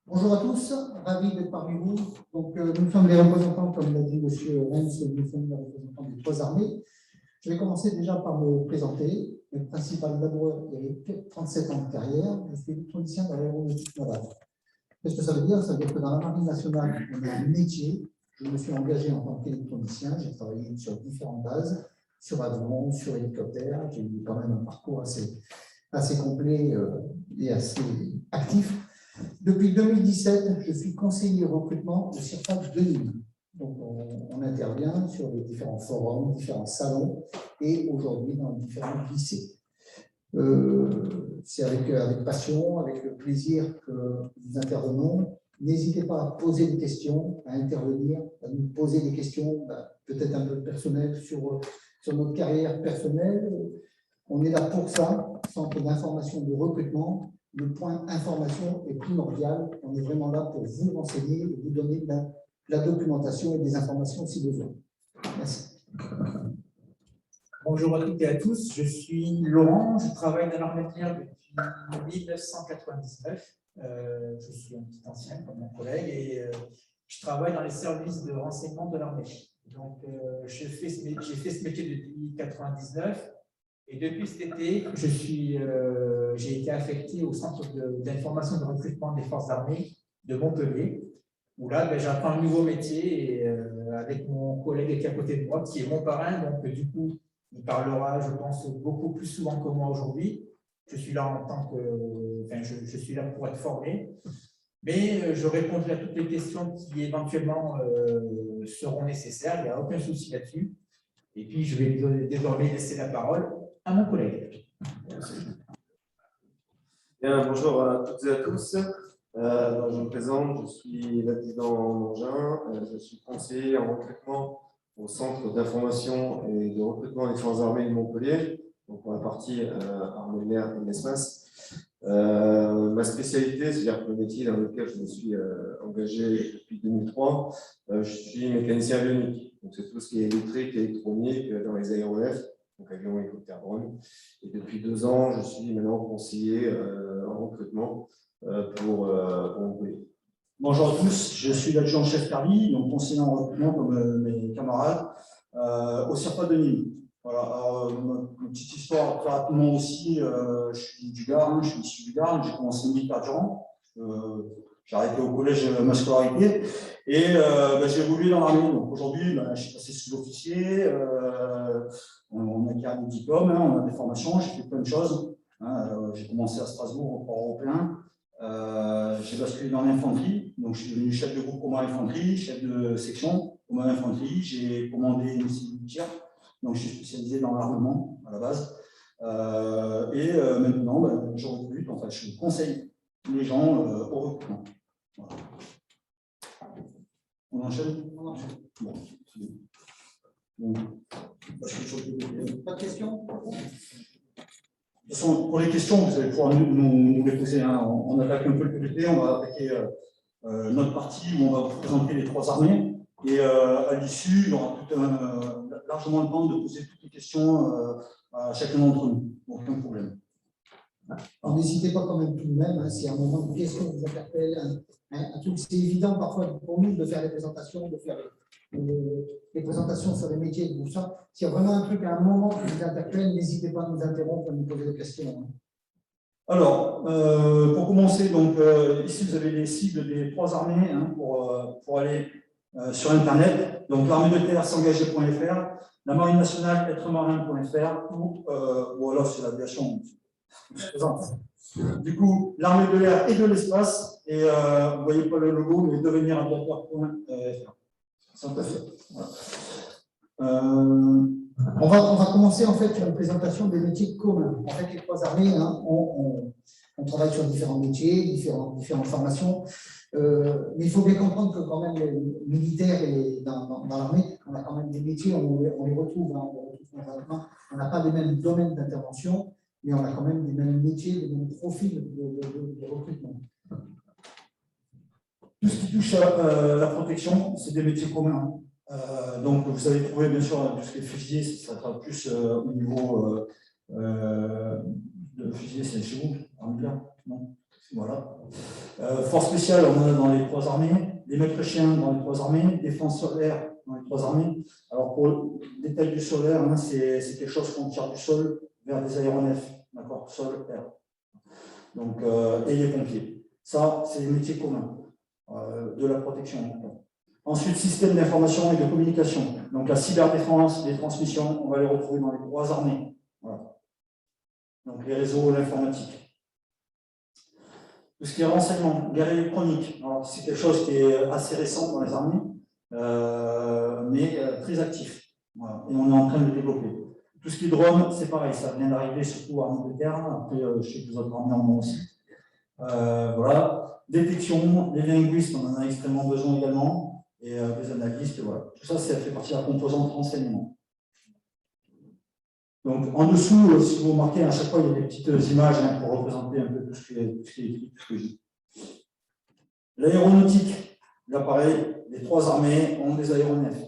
Bonjour à tous, ravi d'être parmi vous. Donc, nous sommes les représentants, comme l'a dit M. Renz, nous sommes les représentants des trois armées. Je vais commencer déjà par me présenter. Le principal laboureur Eric, 37 ans de carrière, je suis électronicien dans l'aéronautique navale. Qu'est-ce que ça veut dire? Ça veut dire que dans la marine nationale, on a un métier. Je me suis engagé en tant qu'électronicien, j'ai travaillé sur différentes bases, sur avion, sur hélicoptère. J'ai eu quand même un parcours assez complet et assez actif. Depuis 2017, je suis conseiller recrutement au CIRFAC de Nîmes. Donc, on intervient sur les différents forums, différents salons et aujourd'hui dans différents lycées. C'est avec passion, avec le plaisir que nous intervenons. N'hésitez pas à poser des questions, à intervenir, à nous poser des questions, peut-être un peu personnelles sur notre carrière personnelle. On est là pour ça, centre d'information de recrutement. Le point information est primordial. On est vraiment là pour vous renseigner et vous donner de la documentation et des informations si besoin. Merci. Bonjour à toutes et à tous, je suis Laurent, je travaille dans l'armée de l'air depuis 1999. Je suis un petit ancien comme mon collègue et je travaille dans les services de renseignement de l'armée. Donc, j'ai fait ce métier depuis 1999 et depuis cet été, j'ai été affecté au centre d'information de recrutement des forces armées de Montpellier, où là, j'apprends un nouveau métier et, avec mon collègue qui est à côté de moi, qui est mon parrain, donc du coup, il parlera, je pense, beaucoup plus souvent que moi aujourd'hui. Je suis là en tant que, je suis là pour être formé, mais je répondrai à toutes les questions qui éventuellement seront nécessaires. Il n'y a aucun souci là-dessus. Et puis, je vais désormais laisser la parole à mon collègue. Merci. Bien, bonjour à toutes et à tous. Je me présente, je suis l'adjudant Mangin, je suis conseiller en recrutement au Centre d'information et de recrutement des forces armées de Montpellier, donc pour la partie armée de l'air et de l'espace. Ma spécialité, c'est-à-dire le métier dans lequel je me suis engagé depuis 2003, je suis mécanicien avionique. Donc c'est tout ce qui est électrique et électronique dans les aéronefs, donc avion, hélicoptère, drone. Et depuis 2 ans, je suis maintenant conseiller en recrutement pour Montpellier. Bonjour à tous, je suis l'adjudant-chef Carly, donc conseiller en recrutement comme mes camarades, au CIRFAC de Nîmes. Voilà, une petite histoire très rapidement aussi, je suis du Gard, je suis issu du Gard, j'ai commencé militaire durant, j'ai arrêté au collège ma scolarité et j'ai évolué dans l'armée. Donc aujourd'hui, je suis passé sous-officier, on acquiert des diplômes, on a des formations, j'ai fait plein de choses. J'ai commencé à Strasbourg au port européen. J'ai basculé dans l'infanterie, donc je suis devenu chef de groupe commandant infanterie, chef de section commandant infanterie, j'ai commandé une cellule de tir, donc je suis spécialisé dans l'armement à la base. Maintenant, je recrute, enfin je conseille les gens au recrutement. Voilà. On enchaîne? On enchaîne. Bon, c'est bien. Donc, Pas de questions? De toute façon, pour les questions, vous allez pouvoir nous les poser. On attaque un peu le PVT, on va attaquer notre partie où on va vous présenter les trois armées. Et à l'issue, il y aura largement le temps de poser toutes les questions à chacun d'entre nous. Aucun problème. Alors, n'hésitez pas quand même tout de même, si à un moment une question vous interpelle, c'est évident parfois pour nous de faire les présentations, de faire les présentations sur les métiers et tout ça. S'il y a vraiment un truc à un moment qui vous interpelle, n'hésitez pas à nous interrompre et nous poser des questions. Alors, pour commencer, donc, ici vous avez les cibles des trois armées pour aller sur Internet. Donc l'armée de terre s'engager.fr, la marine nationale êtremarin.fr ou alors c'est l'aviation. Du coup, l'armée de l'air et de l'espace, et vous ne voyez pas le logo, mais devenir aviateur.fr. Ça peut faire. Voilà. On va commencer en fait sur une présentation des métiers communs. En fait, les trois armées, on travaille sur différents métiers, différentes formations. Mais il faut bien comprendre que quand même les militaires et dans l'armée, on a quand même des métiers, on les retrouve. On n'a pas les mêmes domaines d'intervention, mais on a quand même les mêmes métiers, les mêmes profils de recrutement. Tout ce qui touche à la protection, c'est des métiers communs. Donc, vous allez trouver bien sûr tout ce qui est fusilier, ça sera plus au niveau de fusilier, c'est chez vous, non? Voilà. Force spéciale, on en a dans les 3 armées, les maîtres chiens dans les 3 armées, défense solaire dans les 3 armées. Alors pour le détail du solaire, hein, c'est quelque chose qu'on tire du sol vers des aéronefs, d'accord, sol, air. Donc, et les pompiers. Ça, c'est les métiers communs de la protection. Ensuite, système d'information et de communication. Donc la cyberdéfense, les transmissions, on va les retrouver dans les 3 armées. Voilà. Donc les réseaux, l'informatique. Tout ce qui est renseignement, guerre électronique, c'est quelque chose qui est assez récent dans les armées, mais très actif. Voilà. Et on est en train de le développer. Tout ce qui est drone, c'est pareil, ça vient d'arriver surtout en Angleterre, après je sais que les autres armées en ont aussi. Voilà. Détection, les linguistes, on en a extrêmement besoin également, et des analystes, voilà. Tout ça, ça fait partie de la composante renseignement. Donc, en dessous, si vous remarquez, à chaque fois, il y a des petites images hein, pour représenter un peu tout ce qui est écrit, tout ce que je dis. L'aéronautique, là, pareil, les 3 armées ont des aéronefs.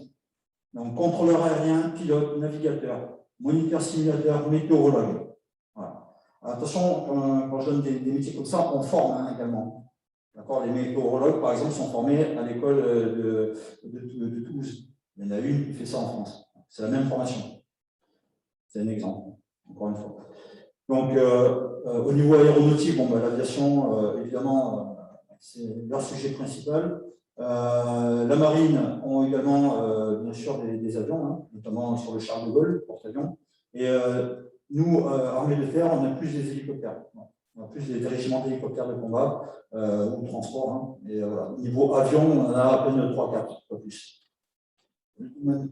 Donc, contrôleur aérien, pilote, navigateur, moniteur simulateur, météorologue. Voilà. Attention, quand je donne des métiers comme ça, on forme hein, également. D'accord, les météorologues, par exemple, sont formés à l'école de Toulouse. Il y en a une qui fait ça en France. C'est la même formation. C'est un exemple, encore une fois. Donc, au niveau aéronautique, bon, l'aviation, évidemment, c'est leur sujet principal. La marine ont également, bien sûr, des avions, hein, notamment sur le Charles de Gaulle, porte-avions. Et nous, armée de terre, on a plus des hélicoptères. On a plus des régiments d'hélicoptères de combat ou de transport. Hein. Et voilà. Niveau avion, on en a à peine 3-4, pas plus.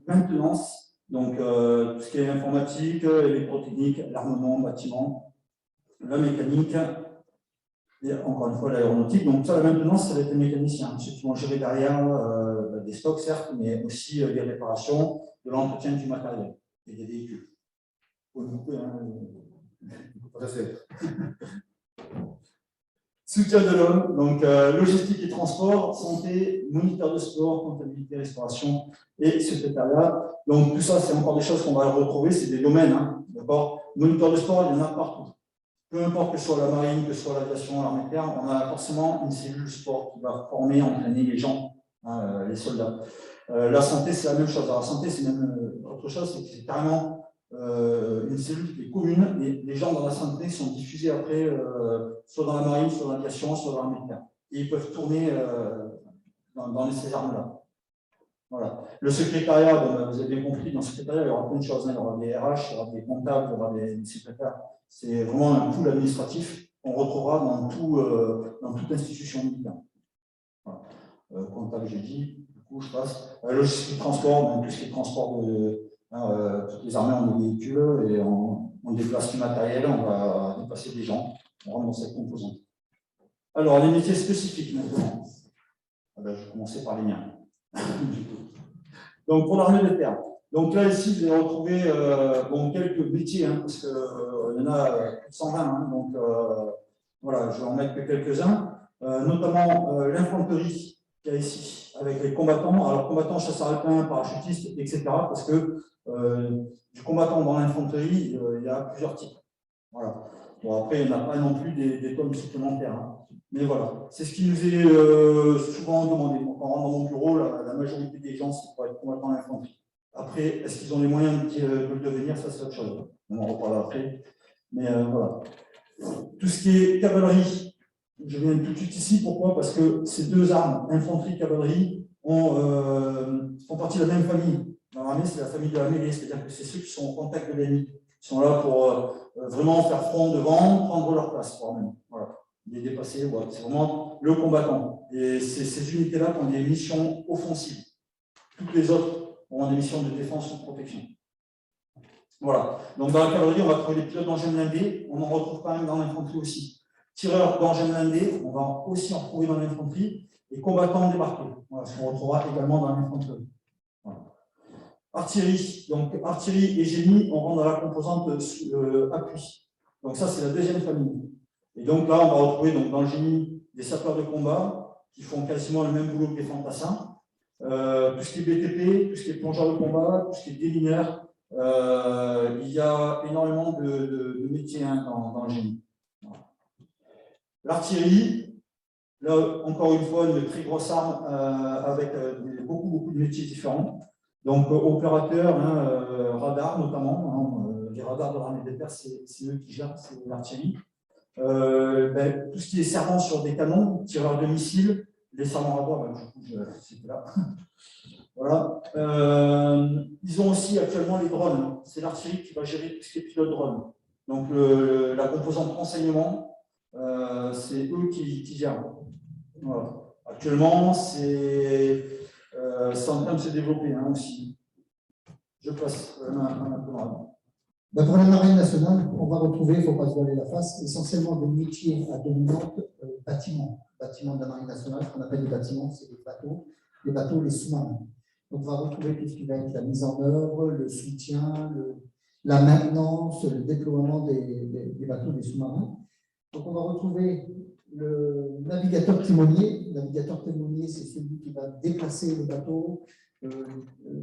Maintenance. Donc, tout ce qui est informatique, électrotechnique, l'armement, bâtiment, la mécanique, et encore une fois l'aéronautique. Donc, ça, la maintenance, ça va être les mécaniciens. Ceux qui vont gérer derrière des stocks, certes, mais aussi des réparations, de l'entretien du matériel et des véhicules. Soutien de l'homme, donc logistique et transport, santé, moniteur de sport, comptabilité, restauration et secrétariat. Donc tout ça, c'est encore des choses qu'on va retrouver, c'est des domaines, hein, d'accord. Moniteur de sport, il y en a partout. Peu importe que ce soit la marine, que ce soit l'aviation, l'armée de terre, on a forcément une cellule sport qui va former, entraîner les gens, hein, les soldats. La santé, c'est la même chose. Alors, la santé, c'est même autre chose, c'est que c'est carrément une cellule qui est commune et les gens dans la santé sont diffusés après, soit dans la marine, soit dans l'aviation, soit dans l'armée de terre. Et ils peuvent tourner dans ces armes-là. Voilà. Le secrétariat, bon, vous avez bien compris, dans le secrétariat, il y aura plein de choses. Hein. Il y aura des RH, il y aura des comptables, il y aura des secrétaires. C'est vraiment un pool administratif qu'on retrouvera dans toute institution militaire. Voilà. Comptable, j'ai dit, du coup, je passe. Logistique, transport, tout ce qui est transport toutes les armées ont des véhicules et on déplace du matériel, on va déplacer des gens, on rentre dans cette composante. Alors, les métiers spécifiques maintenant. Je vais commencer par les miens. Donc, pour l'armée de terre. Donc là, ici, vous allez retrouver quelques métiers, hein, parce qu'il y en a plus de 120. Hein, donc, voilà, je vais en mettre que quelques-uns. Notamment l'infanterie qu'il y a ici, avec les combattants. Alors, combattants, chasseurs alpins, parachutistes, etc. Parce que du combattant dans l'infanterie, il y a plusieurs types. Voilà. Bon, après, il n'y en a pas non plus des tomes supplémentaires. Hein. Mais voilà, c'est ce qui nous est souvent demandé. Quand on rentre dans mon bureau, la majorité des gens, c'est pour être combattant à l'infanterie. Après, est-ce qu'ils ont les moyens de le devenir? Ça, c'est autre chose. On en reparlera après. Mais voilà. Tout ce qui est cavalerie, je viens tout de suite ici. Pourquoi? Parce que ces deux armes, infanterie et cavalerie, font partie de la même famille. Dans l'armée, c'est la famille de la mêlée, c'est-à-dire que c'est ceux qui sont au contact de l'ennemi. Ils sont là pour vraiment faire front devant, prendre leur place, même. Voilà. Les dépasser, voilà. C'est vraiment le combattant. Et ces unités-là ont des missions offensives. Toutes les autres auront des missions de défense ou de protection. Voilà. Donc dans la cavalerie, on va trouver des pilotes d'engins blindés. On en retrouve quand même dans l'infanterie aussi. Tireurs d'engins blindés, on va aussi en retrouver dans l'infanterie. Et combattants débarqués. Voilà, ce qu'on retrouvera également dans l'infanterie. Voilà. Artillerie. Donc artillerie et génie, on rentre dans la composante appui. Donc ça, c'est la deuxième famille. Et donc là, on va retrouver donc, dans le génie des sapeurs de combat qui font quasiment le même boulot que les fantassins. Tout ce qui est BTP, tout ce qui est plongeur de combat, tout ce qui est démineur. Il y a énormément de métiers hein, dans le génie. Voilà. L'artillerie, là, encore une fois, une très grosse arme avec beaucoup de métiers différents. Donc, opérateurs, hein, radars notamment, hein, les radars de l'armée de terre, c'est eux qui gèrent, c'est l'artillerie. Tout ce qui est servant sur des canons, tireurs de missiles, les servants radars, c'était là. Voilà. Ils ont aussi actuellement les drones. C'est l'artillerie qui va gérer tout ce qui est pilote drone. Donc, la composante renseignement, c'est eux qui gèrent. Voilà. Actuellement, c'est en train de se développer hein, aussi. Je passe à ma camarade. Pour la Marine nationale, on va retrouver, il ne faut pas se voiler la face, essentiellement des métiers à dominante bâtiments. Bâtiments de la Marine nationale, ce qu'on appelle les bâtiments, c'est les bateaux, les sous-marins. Donc, on va retrouver tout ce qui va être la mise en œuvre, le soutien, la maintenance, le déploiement des bateaux, des sous-marins. Donc, on va retrouver le navigateur timonier. Le navigateur timonier, c'est celui qui va déplacer le bateau,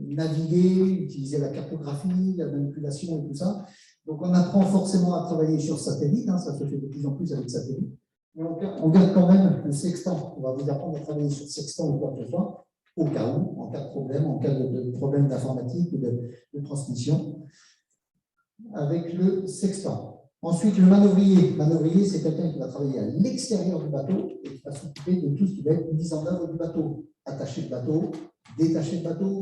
naviguer, utiliser la cartographie, la manipulation et tout ça. Donc, on apprend forcément à travailler sur satellite, hein, ça se fait de plus en plus avec satellite. Mais on garde quand même le sextant. On va vous apprendre à travailler sur sextant ou quoi que ce soit, au cas où, en cas de problème, en cas de problème d'informatique ou de transmission, avec le sextant. Ensuite, le manœuvrier. Le manœuvrier, c'est quelqu'un qui va travailler à l'extérieur du bateau et qui va s'occuper de tout ce qui va être mise en œuvre du bateau. Attacher le bateau, détacher le bateau,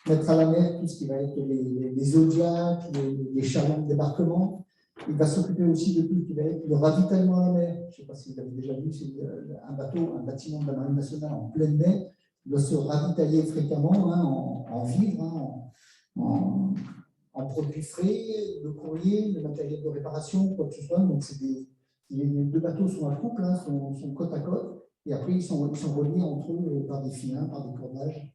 mettre à la mer tout ce qui va être les zodiacs, les chalands de débarquement. Il va s'occuper aussi de tout ce qui va être le ravitaillement à la mer. Je ne sais pas si vous avez déjà vu, c'est un bâtiment de la Marine nationale en pleine mer. Il doit se ravitailler fréquemment hein, en vivres, hein, en produits frais, le courrier, le matériel de réparation, quoi que ce soit. Donc, les deux bateaux sont un couple, hein, sont côte à côte. Et après, ils sont reliés entre eux par des filins, par des cordages.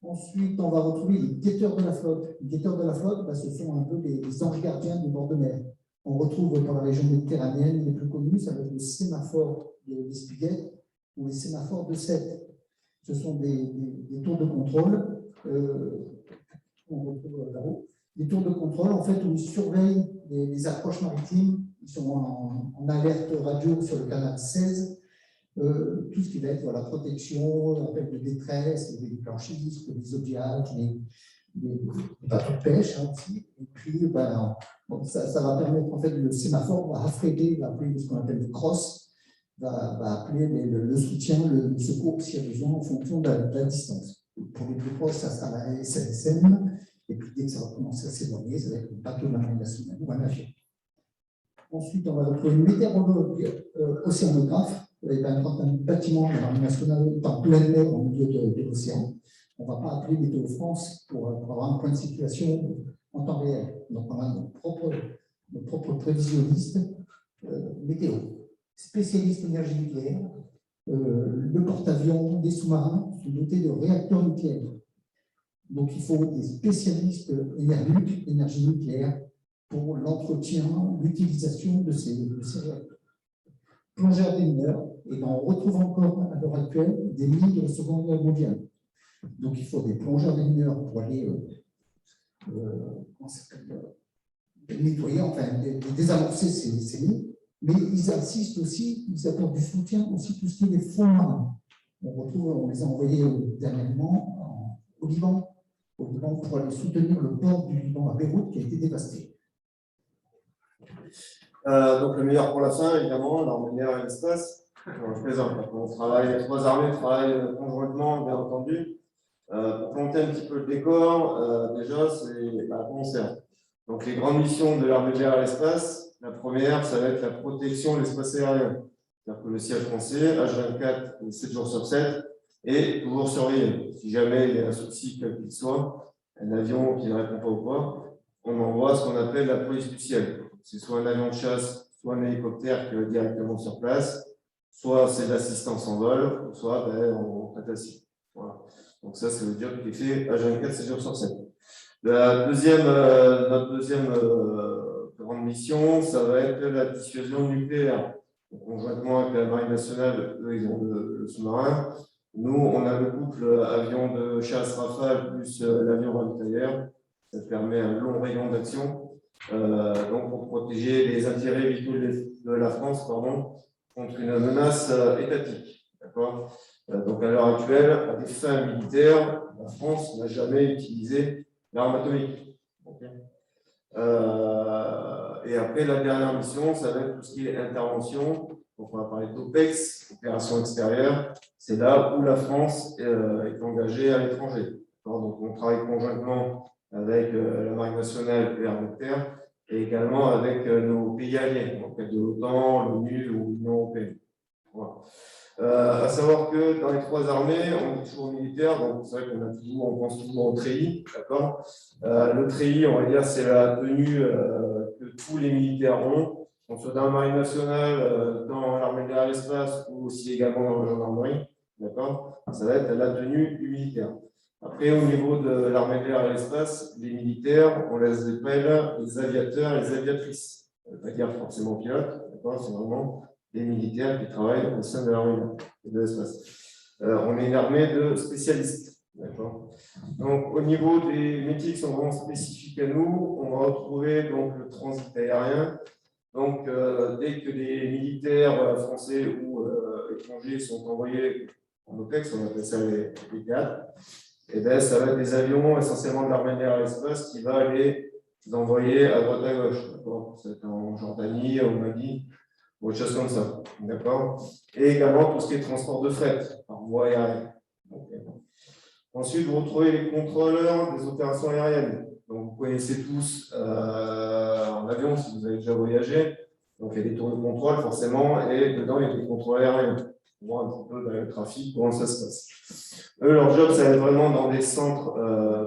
Ensuite, on va retrouver les guetteurs de la flotte. Les guetteurs de la flotte, ce sont un peu les anges gardiens du bord de mer. On retrouve dans la région méditerranéenne les plus connus, ça va être le sémaphore de Spiguet ou les sémaphores de Sète. Ce sont des tours de contrôle. On retrouve là-haut. Des tours de contrôle, en fait, où ils surveillent les approches maritimes. Ils sont en alerte radio sur le canal 16. Tout ce qui va être la protection, l'appel de détresse, les planchistes, les zodiacs, les bateaux de pêche hein, aussi. Et puis, ça va permettre, en fait, le sémaphore va affréter, va appeler ce qu'on appelle le cross, va appeler le soutien, le secours s'il y a besoin en fonction de la distance. Pour les plus proches, ça sera la SNSM, et puis dès que ça va commencer à s'éloigner, ça va être le bateau de la Marine nationale ou un navire. Ensuite, on va retrouver une météorologue océanographe. Un bâtiment de la Marine nationale en pleine mer au milieu de l'océan. On ne va pas appeler Météo France pour avoir un point de situation en temps réel. Donc, on a notre propre prévisionniste météo, spécialiste énergie nucléaire. Le porte-avions, des sous-marins sont dotés de réacteurs nucléaires. Donc, il faut des spécialistes énergie nucléaire pour l'entretien, l'utilisation de ces réacteurs. Plongeurs des mineurs, et on retrouve encore à l'heure actuelle des mines de la Seconde Guerre mondiale. Donc il faut des plongeurs des mineurs pour aller nettoyer, enfin désamorcer ces mines, mais ils assistent aussi, ils apportent du soutien aussi tout ce qui est des fonds marins. On les a envoyés dernièrement au Liban pour aller soutenir le port du Liban à Beyrouth qui a été dévasté. Donc le meilleur pour la fin, évidemment, l'armée de l'air et l'espace. Je plaisante, les trois armées travaillent conjointement, bien entendu. Pour planter un petit peu le décor, déjà, c'est à quoi on sert. Donc les grandes missions de l'armée de l'air et l'espace, la première, ça va être la protection de l'espace aérien. C'est-à-dire que le siège français, H24, 7 jours sur 7, est toujours surveillé. Si jamais il y a un souci, quel qu'il soit, un avion qui ne répond pas au port, on envoie ce qu'on appelle la police du ciel. C'est soit un avion de chasse, soit un hélicoptère qui va directement sur place, soit c'est de l'assistance en vol, soit on prête à cible. Voilà. Donc ça veut dire qu'il est fait H24, 7 jours sur 7. Notre deuxième grande mission, ça va être la dissuasion nucléaire. Donc, conjointement avec la Marine nationale, eux, ils ont le sous-marin. Nous, on a le couple avion de chasse Rafale plus l'avion ravitailleur. Ça permet un long rayon d'action. donc pour protéger les intérêts vitaux de la France contre une menace étatique. Donc à l'heure actuelle, à des fins militaires, la France n'a jamais utilisé l'arme atomique. Et après, la dernière mission, ça va être tout ce qui est intervention. Donc on va parler d'OPEX, opération extérieure. C'est là où la France est engagée à l'étranger. Donc on travaille conjointement avec la Marine nationale et l'armée de terre, et également avec nos pays alliés, donc de l'OTAN, l'ONU ou l'Union européenne. Voilà. À savoir que dans les trois armées, on est toujours militaire, donc c'est vrai on pense toujours au treillis, d'accord. Le treillis, on va dire, c'est la tenue que tous les militaires ont, qu'on soit dans la Marine nationale, dans l'armée de l'air et l'espace, ou aussi également dans la gendarmerie, d'accord. Ça va être la tenue du militaire. Après, au niveau de l'armée de l'air et l'espace, les militaires, on les appelle les aviateurs et les aviatrices. Ça ne veut pas dire forcément pilote, d'accord, c'est vraiment des militaires qui travaillent au sein de l'armée de l'espace. On est une armée de spécialistes. Donc, au niveau des métiers qui sont vraiment spécifiques à nous, on va retrouver donc, le transit aérien. Donc, dès que les militaires français ou étrangers sont envoyés en OPEX, on appelle ça les théâtres, et bien, ça va être des avions essentiellement de l'armée de l'air et l'espace qui va les envoyer à droite à gauche. C'est en Jordanie, au Mali, ou autre chose comme ça. D'accord. Et également tout ce qui est transport de fret par voie aérienne. Ensuite, vous retrouvez les contrôleurs des opérations aériennes. Donc, vous connaissez tous en avion si vous avez déjà voyagé. Donc, il y a des tours de contrôle forcément, et dedans, il y a des contrôles aériens. On voit un petit peu dans le trafic comment ça se passe. Eux, leur job, ça va être vraiment dans des centres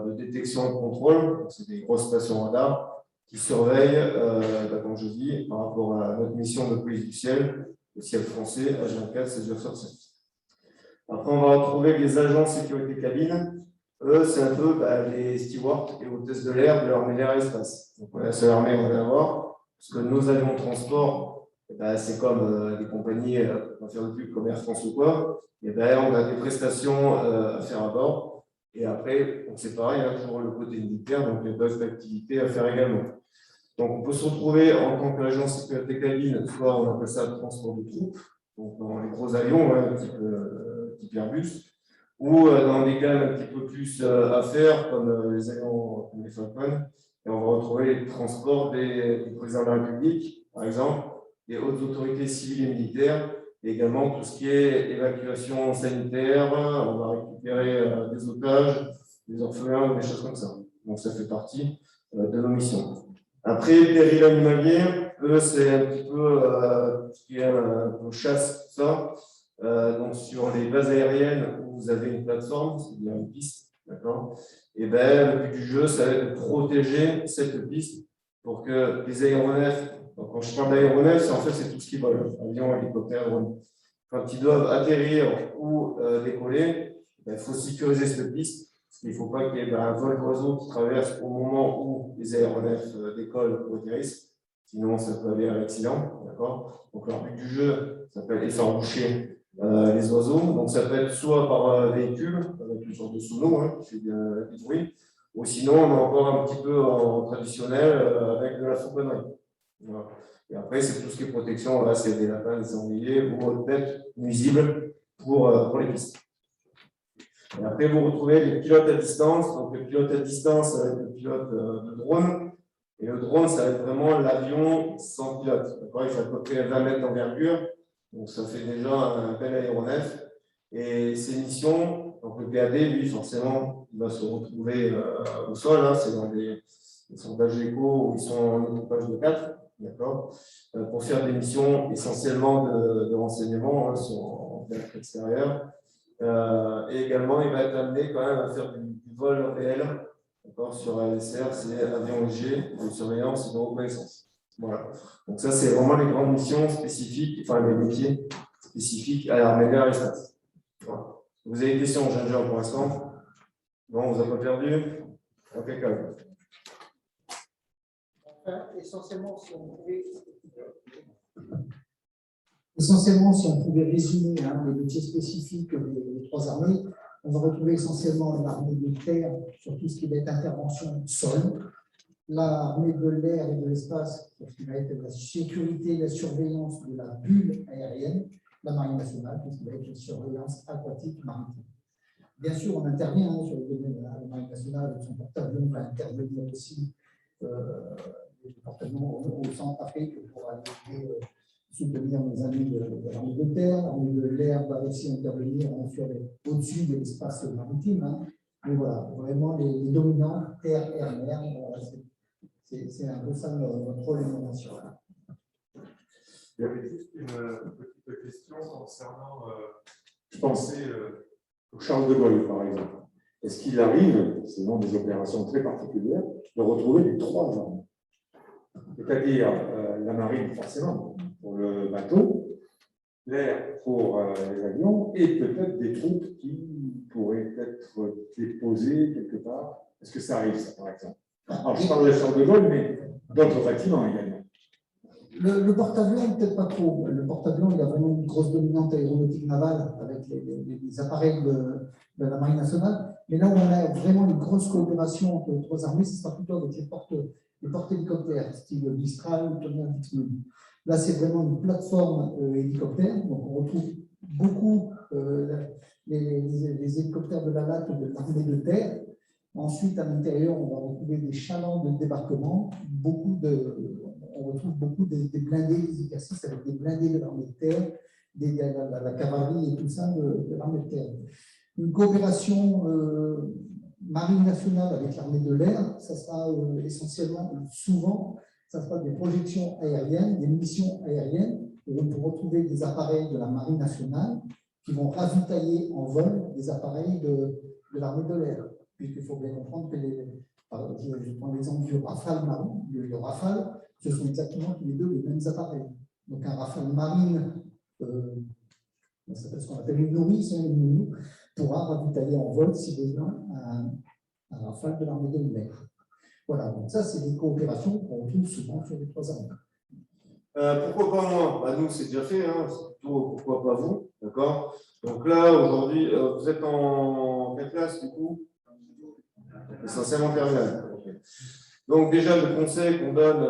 de détection et de contrôle. C'est des grosses stations radar qui surveillent, comme je dis, par rapport à notre mission de police du ciel, le ciel français, H24, 7 jours sur 7. Après, on va retrouver les agents sécurité cabine. Eux, c'est un peu les stewards et hôtesses de l'air de l'armée de l'air et l'espace. Donc, la seule armée, on va l'avoir, parce que nos avions de transport, c'est comme des compagnies, on va faire de pub comme Air France ou quoi. Et on a des prestations à faire à bord. Et après, c'est pareil, il y a toujours le côté militaire, donc il y a d'autres activités à faire également. Donc, on peut se retrouver en tant qu'agent sécurité cabine, soit on appelle ça le transport de troupes, donc dans les gros avions, type Airbus, ou dans des cas un petit peu plus à faire, comme les avions comme les Falcon, et on va retrouver les transports du président de la République, par exemple, des hautes autorités civiles et militaires, et également tout ce qui est évacuation sanitaire, on va récupérer des otages, des orphelins, des choses comme ça. Donc ça fait partie de nos missions. Après, péril animalier, eux, c'est un petit peu tout ce qui est chasse, tout ça. Donc sur les bases aériennes où vous avez une plateforme, c'est-à-dire une piste, d'accord. Et le but du jeu, ça va être de protéger cette piste pour que les aéronefs, donc quand je parle d'aéronefs, c'est tout ce qui vole, avion, hélicoptère, drone. Quand ils doivent atterrir ou décoller, il faut sécuriser cette piste. Il ne faut pas qu'il y ait un vol d'oiseau qui traverse au moment où les aéronefs décollent ou atterrissent, sinon ça peut aller à l'accident. Donc leur but du jeu, ça peut être effaroucher les oiseaux. Donc ça peut être soit par véhicule, avec une sorte de sono qui fait du bruit, ou sinon on est encore un petit peu en traditionnel avec de la fauconnerie. Voilà. Et après, c'est tout ce qui est protection, là, c'est des lapins, des sangliers ou autres bêtes nuisibles pour les pistes. Et après, vous retrouvez les pilotes à distance. Donc, le pilote à distance, ça va être le pilote de drone. Et le drone, ça va être vraiment l'avion sans pilote. Il fait à peu près 20 mètres d'envergure. Donc, ça fait déjà un bel aéronef. Et ces missions, donc le PAD, lui, forcément, il va se retrouver au sol. C'est dans des sondages éco où ils sont en équipage de 4. Pour faire des missions essentiellement de renseignement en théâtre extérieur. Et également, il va être amené quand même à faire du vol réel sur ASR, c'est avion léger, de surveillance et de reconnaissance. Voilà. Donc ça, c'est vraiment les grandes missions spécifiques, enfin les métiers spécifiques à l'armée de l'air et l'espace. Voilà. Vous avez des questions, Ginger, pour l'instant? Non, on vous a pas perdu? Impeccable. Enfin, essentiellement, si on pouvait résumer les métiers spécifiques des trois armées, on va retrouver essentiellement l'armée de terre sur tout ce qui va être intervention sol, l'armée de l'air et de l'espace, qui va être la sécurité, la surveillance de la bulle aérienne, la marine nationale, qui va être la surveillance aquatique maritime. Bien sûr, on intervient sur le domaine de la marine nationale, avec son porte-avions va intervenir aussi le porte-avions au Centrafrique pour aller soutenir nos amis de l'armée de terre. L'armée de l'air va aussi intervenir au-dessus de l'espace maritime. Hein. Mais voilà, vraiment les dominants, terre, air, mer, c'est un peu ça notre rôle élémentaire. Il y avait juste une petite question concernant, je pensais au Charles de Gaulle, par exemple. Est-ce qu'il arrive, selon des opérations très particulières, de retrouver les trois armes? C'est-à-dire la marine, forcément, pour le bateau, l'air pour les avions, et peut-être des troupes qui pourraient être déposées quelque part. Est-ce que ça arrive, ça, par exemple? Alors, je parle de Charles de Gaulle, mais d'autres bâtiments également. Le porte-avions, peut-être pas trop. Le porte-avions, il a vraiment une grosse dominante aéronautique navale avec les appareils de la Marine nationale. Mais là où on a vraiment une grosse coopération entre les trois armées, ce sera plutôt avec les porte-hélicoptères, style Mistral ou Tonnerre Dixmude. Là, c'est vraiment une plateforme hélicoptère. Donc, on retrouve beaucoup les hélicoptères de la LAT de l'armée de terre. Ensuite, à l'intérieur, on va retrouver des chalands de débarquement, on retrouve beaucoup des blindés, des exercices avec des blindés de l'armée de terre, la cavalerie et tout ça de l'armée de terre. Une coopération marine nationale avec l'armée de l'air, ça sera essentiellement, souvent, ça sera des projections aériennes, des missions aériennes, où on peut retrouver des appareils de la marine nationale qui vont ravitailler en vol des appareils de l'armée de l'air. Puisqu'il faut bien comprendre que je prends l'exemple du Rafale marine, le Rafale, ce sont exactement tous les deux les mêmes appareils. Donc un Rafale marine, ce qu'on appelle une nourrice, une nounou, pourra ravitailler en vol, si besoin, un Rafale de l'armée de l'air. Voilà, donc ça, c'est des coopérations qu'on retrouve souvent sur les trois armées. Pourquoi pas moi? Nous, c'est déjà fait, hein. C'est plutôt pourquoi pas vous, d'accord? Donc là, aujourd'hui, vous êtes en quelle classe, du coup? Essentiellement terminale. Okay. Donc déjà, le conseil qu'on donne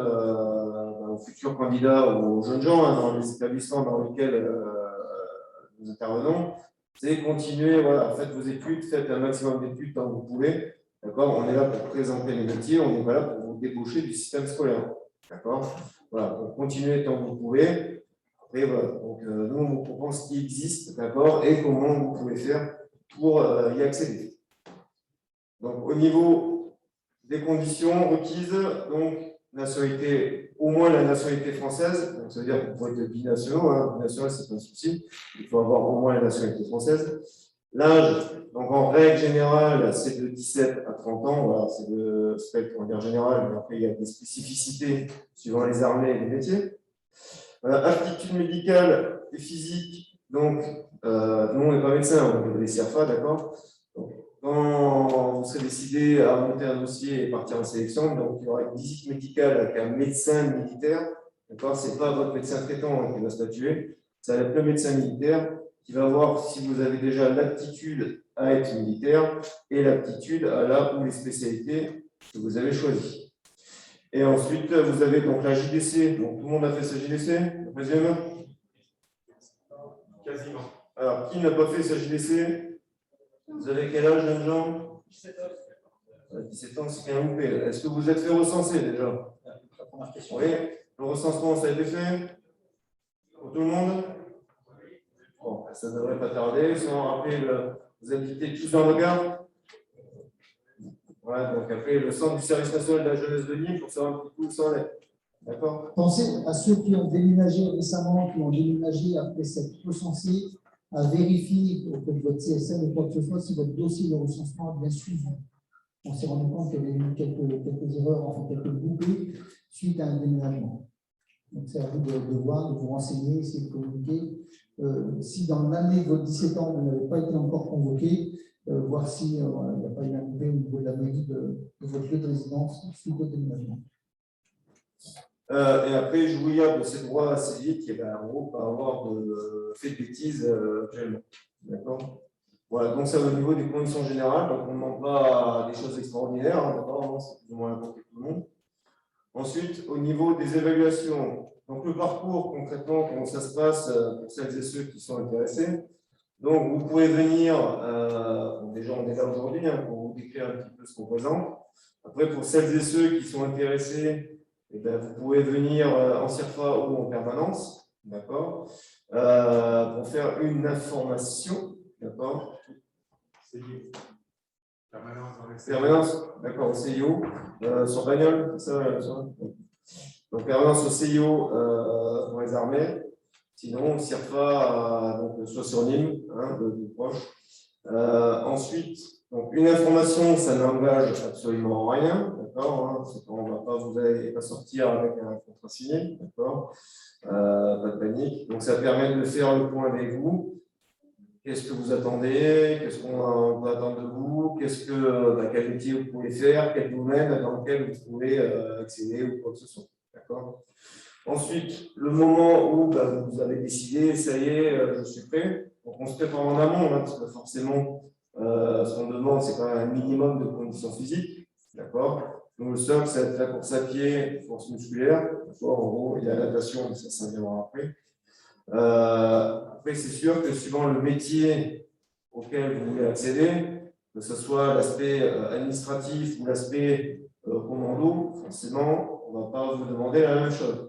aux futurs candidats ou aux jeunes gens dans les établissements dans lesquels nous intervenons, c'est continuer, voilà, faites vos études, faites un maximum d'études tant que vous pouvez. D'accord? On est là pour présenter les métiers, on n'est pas là pour vous débaucher du système scolaire. D'accord? Voilà, donc continuez tant que vous pouvez. Après, voilà, donc nous, on vous propose ce qui existe, d'accord, et comment vous pouvez faire pour y accéder. Donc, au niveau des conditions requises, donc, nationalité, au moins la nationalité française, donc ça veut dire que vous pouvez être binationaux, hein, binational, c'est pas un souci, il faut avoir au moins la nationalité française. L'âge, donc en règle générale, c'est de 17 à 30 ans, voilà, c'est le spectre en général, mais après il y a des spécificités suivant les armées et les métiers. Aptitude médicale et physique, donc, nous on n'est pas médecin, on est des CIRFA, d'accord? Quand vous serez décidé à monter un dossier et partir en sélection, donc il y aura une visite médicale avec un médecin militaire. D'accord, ce n'est pas votre médecin traitant qui va statuer, c'est le médecin militaire qui va voir si vous avez déjà l'aptitude à être militaire et l'aptitude à la ou les spécialités que vous avez choisies. Et ensuite, vous avez donc la JDC. Donc tout le monde a fait sa JDC? Deuxième? Quasiment. Alors, qui n'a pas fait sa JDC? Vous avez quel âge, jeunes gens? 17 ans. 17 ans, c'est bien loupé. Est-ce que vous êtes fait recenser déjà? Oui. Le recensement, ça a été fait? Pour tout le monde? Bon, ça ne devrait pas tarder. Sinon, après, vous habitez tous dans le Gard? Voilà, donc après, le centre du service national de la jeunesse de Nîmes pour savoir un petit peu où ça en est. D'accord? Pensez à ceux qui ont déménagé récemment, qui ont déménagé après s'être recensés, à vérifier auprès de votre CSM ou quoi que ce soit si votre dossier de recensement a bien suivi. On s'est rendu compte qu'il y avait eu quelques erreurs, enfin quelques boucles suite à un déménagement. Donc c'est à vous de voir, de vous renseigner, essayer de communiquer. Si dans l'année de votre 17 ans, vous n'avez pas été encore convoqué, voir s'il n'y a pas eu un coupé au niveau de la mairie de votre lieu de résidence suite au déménagement. Et après, jouir de ses droits civiques, et ben, en gros, pas avoir fait de bêtises actuellement. D'accord? Voilà, donc ça au niveau des conditions générales, donc on ne demande pas des choses extraordinaires, hein, d'accord, c'est plus ou moins la pour tout le monde. Ensuite, au niveau des évaluations, donc le parcours, concrètement, comment ça se passe pour celles et ceux qui sont intéressés. Donc, vous pouvez venir, déjà on est là aujourd'hui pour vous décrire un petit peu ce qu'on présente. Après, pour celles et ceux qui sont intéressés, eh bien, vous pouvez venir en CIRFA ou en permanence, d'accord, pour faire une information, d'accord. Permanence dans les Permanence, d'accord, au CIO, sur bagnole, c'est ça, donc permanence au CIO pour les armées. Sinon, CIRFA, donc, soit sur Nîmes, de proche. Ensuite, donc, une information, ça n'engage absolument rien, d'accord. On ne va pas vous allez pas sortir avec un contrat signé, d'accord. Pas de panique. Donc, ça permet de faire le point avec vous. Qu'est-ce que vous attendez? Qu'est-ce qu'on peut attendre de vous? Quel métier vous pouvez faire? Quel domaine dans lequel vous pouvez accéder ou quoi que ce soit, d'accord. Ensuite, le moment où vous avez décidé, ça y est, je suis prêt. Donc, on se prépare en amont, parce que forcément, ce qu'on demande, c'est quand même un minimum de conditions physiques. D'accord. Donc, le socle, ça va être la course à pied, force musculaire. En gros, il y a la natation, mais ça viendra après. Après, c'est sûr que suivant le métier auquel vous voulez accéder, que ce soit l'aspect administratif ou l'aspect commando, forcément, on ne va pas vous demander la même chose.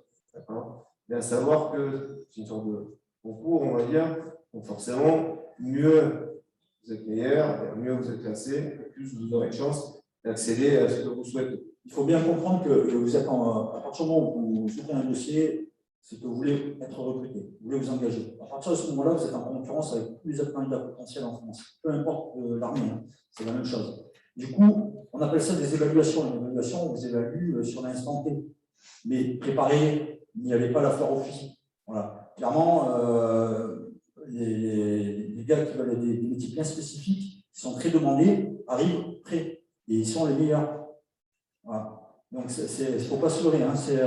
Et à savoir que c'est une sorte de concours, on va dire, donc forcément, mieux vous êtes meilleur, mieux vous êtes classé, plus vous aurez de chance d'accéder à ce que vous souhaitez. Il faut bien comprendre que vous êtes à partir du moment où vous ouvrez un dossier, c'est que vous voulez être recruté, vous voulez vous engager. À partir de ce moment-là, vous êtes en concurrence avec tous les autres candidats potentiels en France. Peu importe l'armée, c'est la même chose. Du coup, on appelle ça des évaluations. Une évaluation, on vous évalue sur l'instant T. Mais préparez, n'y allez pas la fleur au fusil. Voilà. Clairement, les gars qui veulent des métiers bien spécifiques, qui sont très demandés, arrivent prêts. Et ils sont les meilleurs. Voilà. Donc, il ne faut pas se leurrer. C'est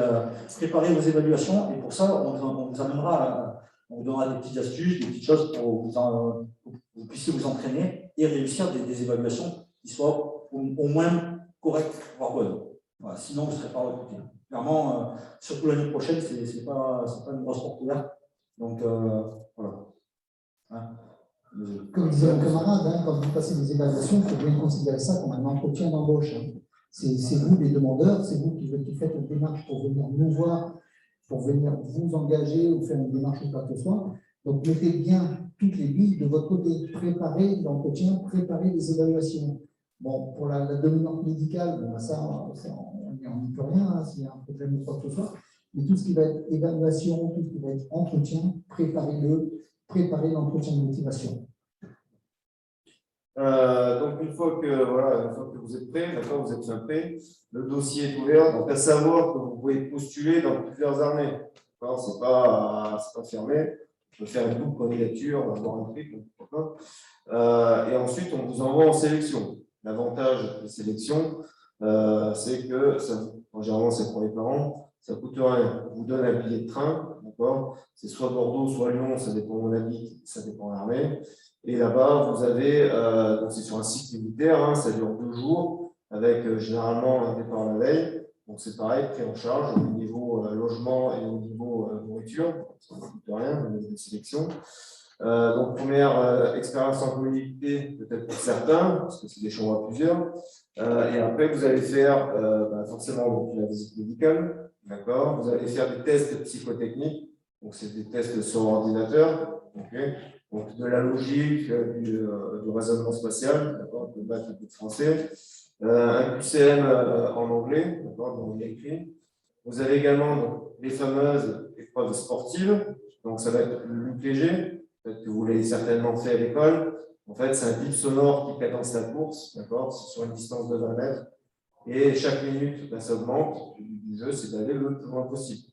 préparer vos évaluations. Et pour ça, on vous amènera, on vous donnera des petites astuces, des petites choses pour que vous puissiez vous entraîner et réussir des évaluations qui soient au moins correctes, voire bonnes. Voilà. Sinon, vous ne serez pas recruté. Clairement, surtout l'année prochaine, ce n'est pas une grosse porte ouverte. Donc, voilà. Comme disait mon camarade, quand vous passez des évaluations, il faut bien considérer ça comme un entretien d'embauche. C'est vous les demandeurs, c'est vous qui faites une démarche pour venir nous voir, pour venir vous engager ou faire une démarche ou quoi que ce soit. Donc, mettez bien toutes les billes de votre côté, préparez l'entretien, préparez les évaluations. Bon, pour la dominante médicale, ça on n'y peut rien s'il y a un problème ou quoi que ce soit. Mais tout ce qui va être évaluation, tout ce qui va être entretien, préparez l'entretien de motivation. Donc, une fois que vous êtes prêt, d'accord, vous êtes bien prêt, le dossier est ouvert. Donc, à savoir que vous pouvez postuler dans plusieurs armées. Ce n'est pas fermé. On peut faire une double candidature, avoir un prix, pourquoi pas. Et ensuite, on vous envoie en sélection. L'avantage des sélections, c'est que, généralement, c'est pour les parents, ça ne coûte rien. On vous donne un billet de train, d'accord. C'est soit Bordeaux, soit Lyon, ça dépend où on habite, ça dépend de l'armée. Et là-bas, vous avez, donc c'est sur un site militaire, ça dure 2 jours, avec généralement un départ la veille. Donc c'est pareil, pris en charge au niveau logement et au niveau nourriture. Ça ne coûte rien, au niveau de sélection. Donc première expérience en mobilité, peut-être pour certains, parce que c'est des chambres à plusieurs. Et après, vous allez faire forcément donc, la visite médicale, d'accord. Vous allez faire des tests psychotechniques, donc c'est des tests sur ordinateur, okay. Donc de la logique, du raisonnement spatial, d'accord, de maths et de français, un QCM en anglais, d'accord, donc il y a écrit. Vous avez également donc, les fameuses épreuves sportives, donc ça va être le l'UPG, peut-être que vous l'avez certainement fait à l'école. En fait, c'est un bip sonore qui cadence la course, d'accord, sur une distance de 20 mètres. Et chaque minute, ça augmente. Le jeu, c'est d'aller le plus loin possible.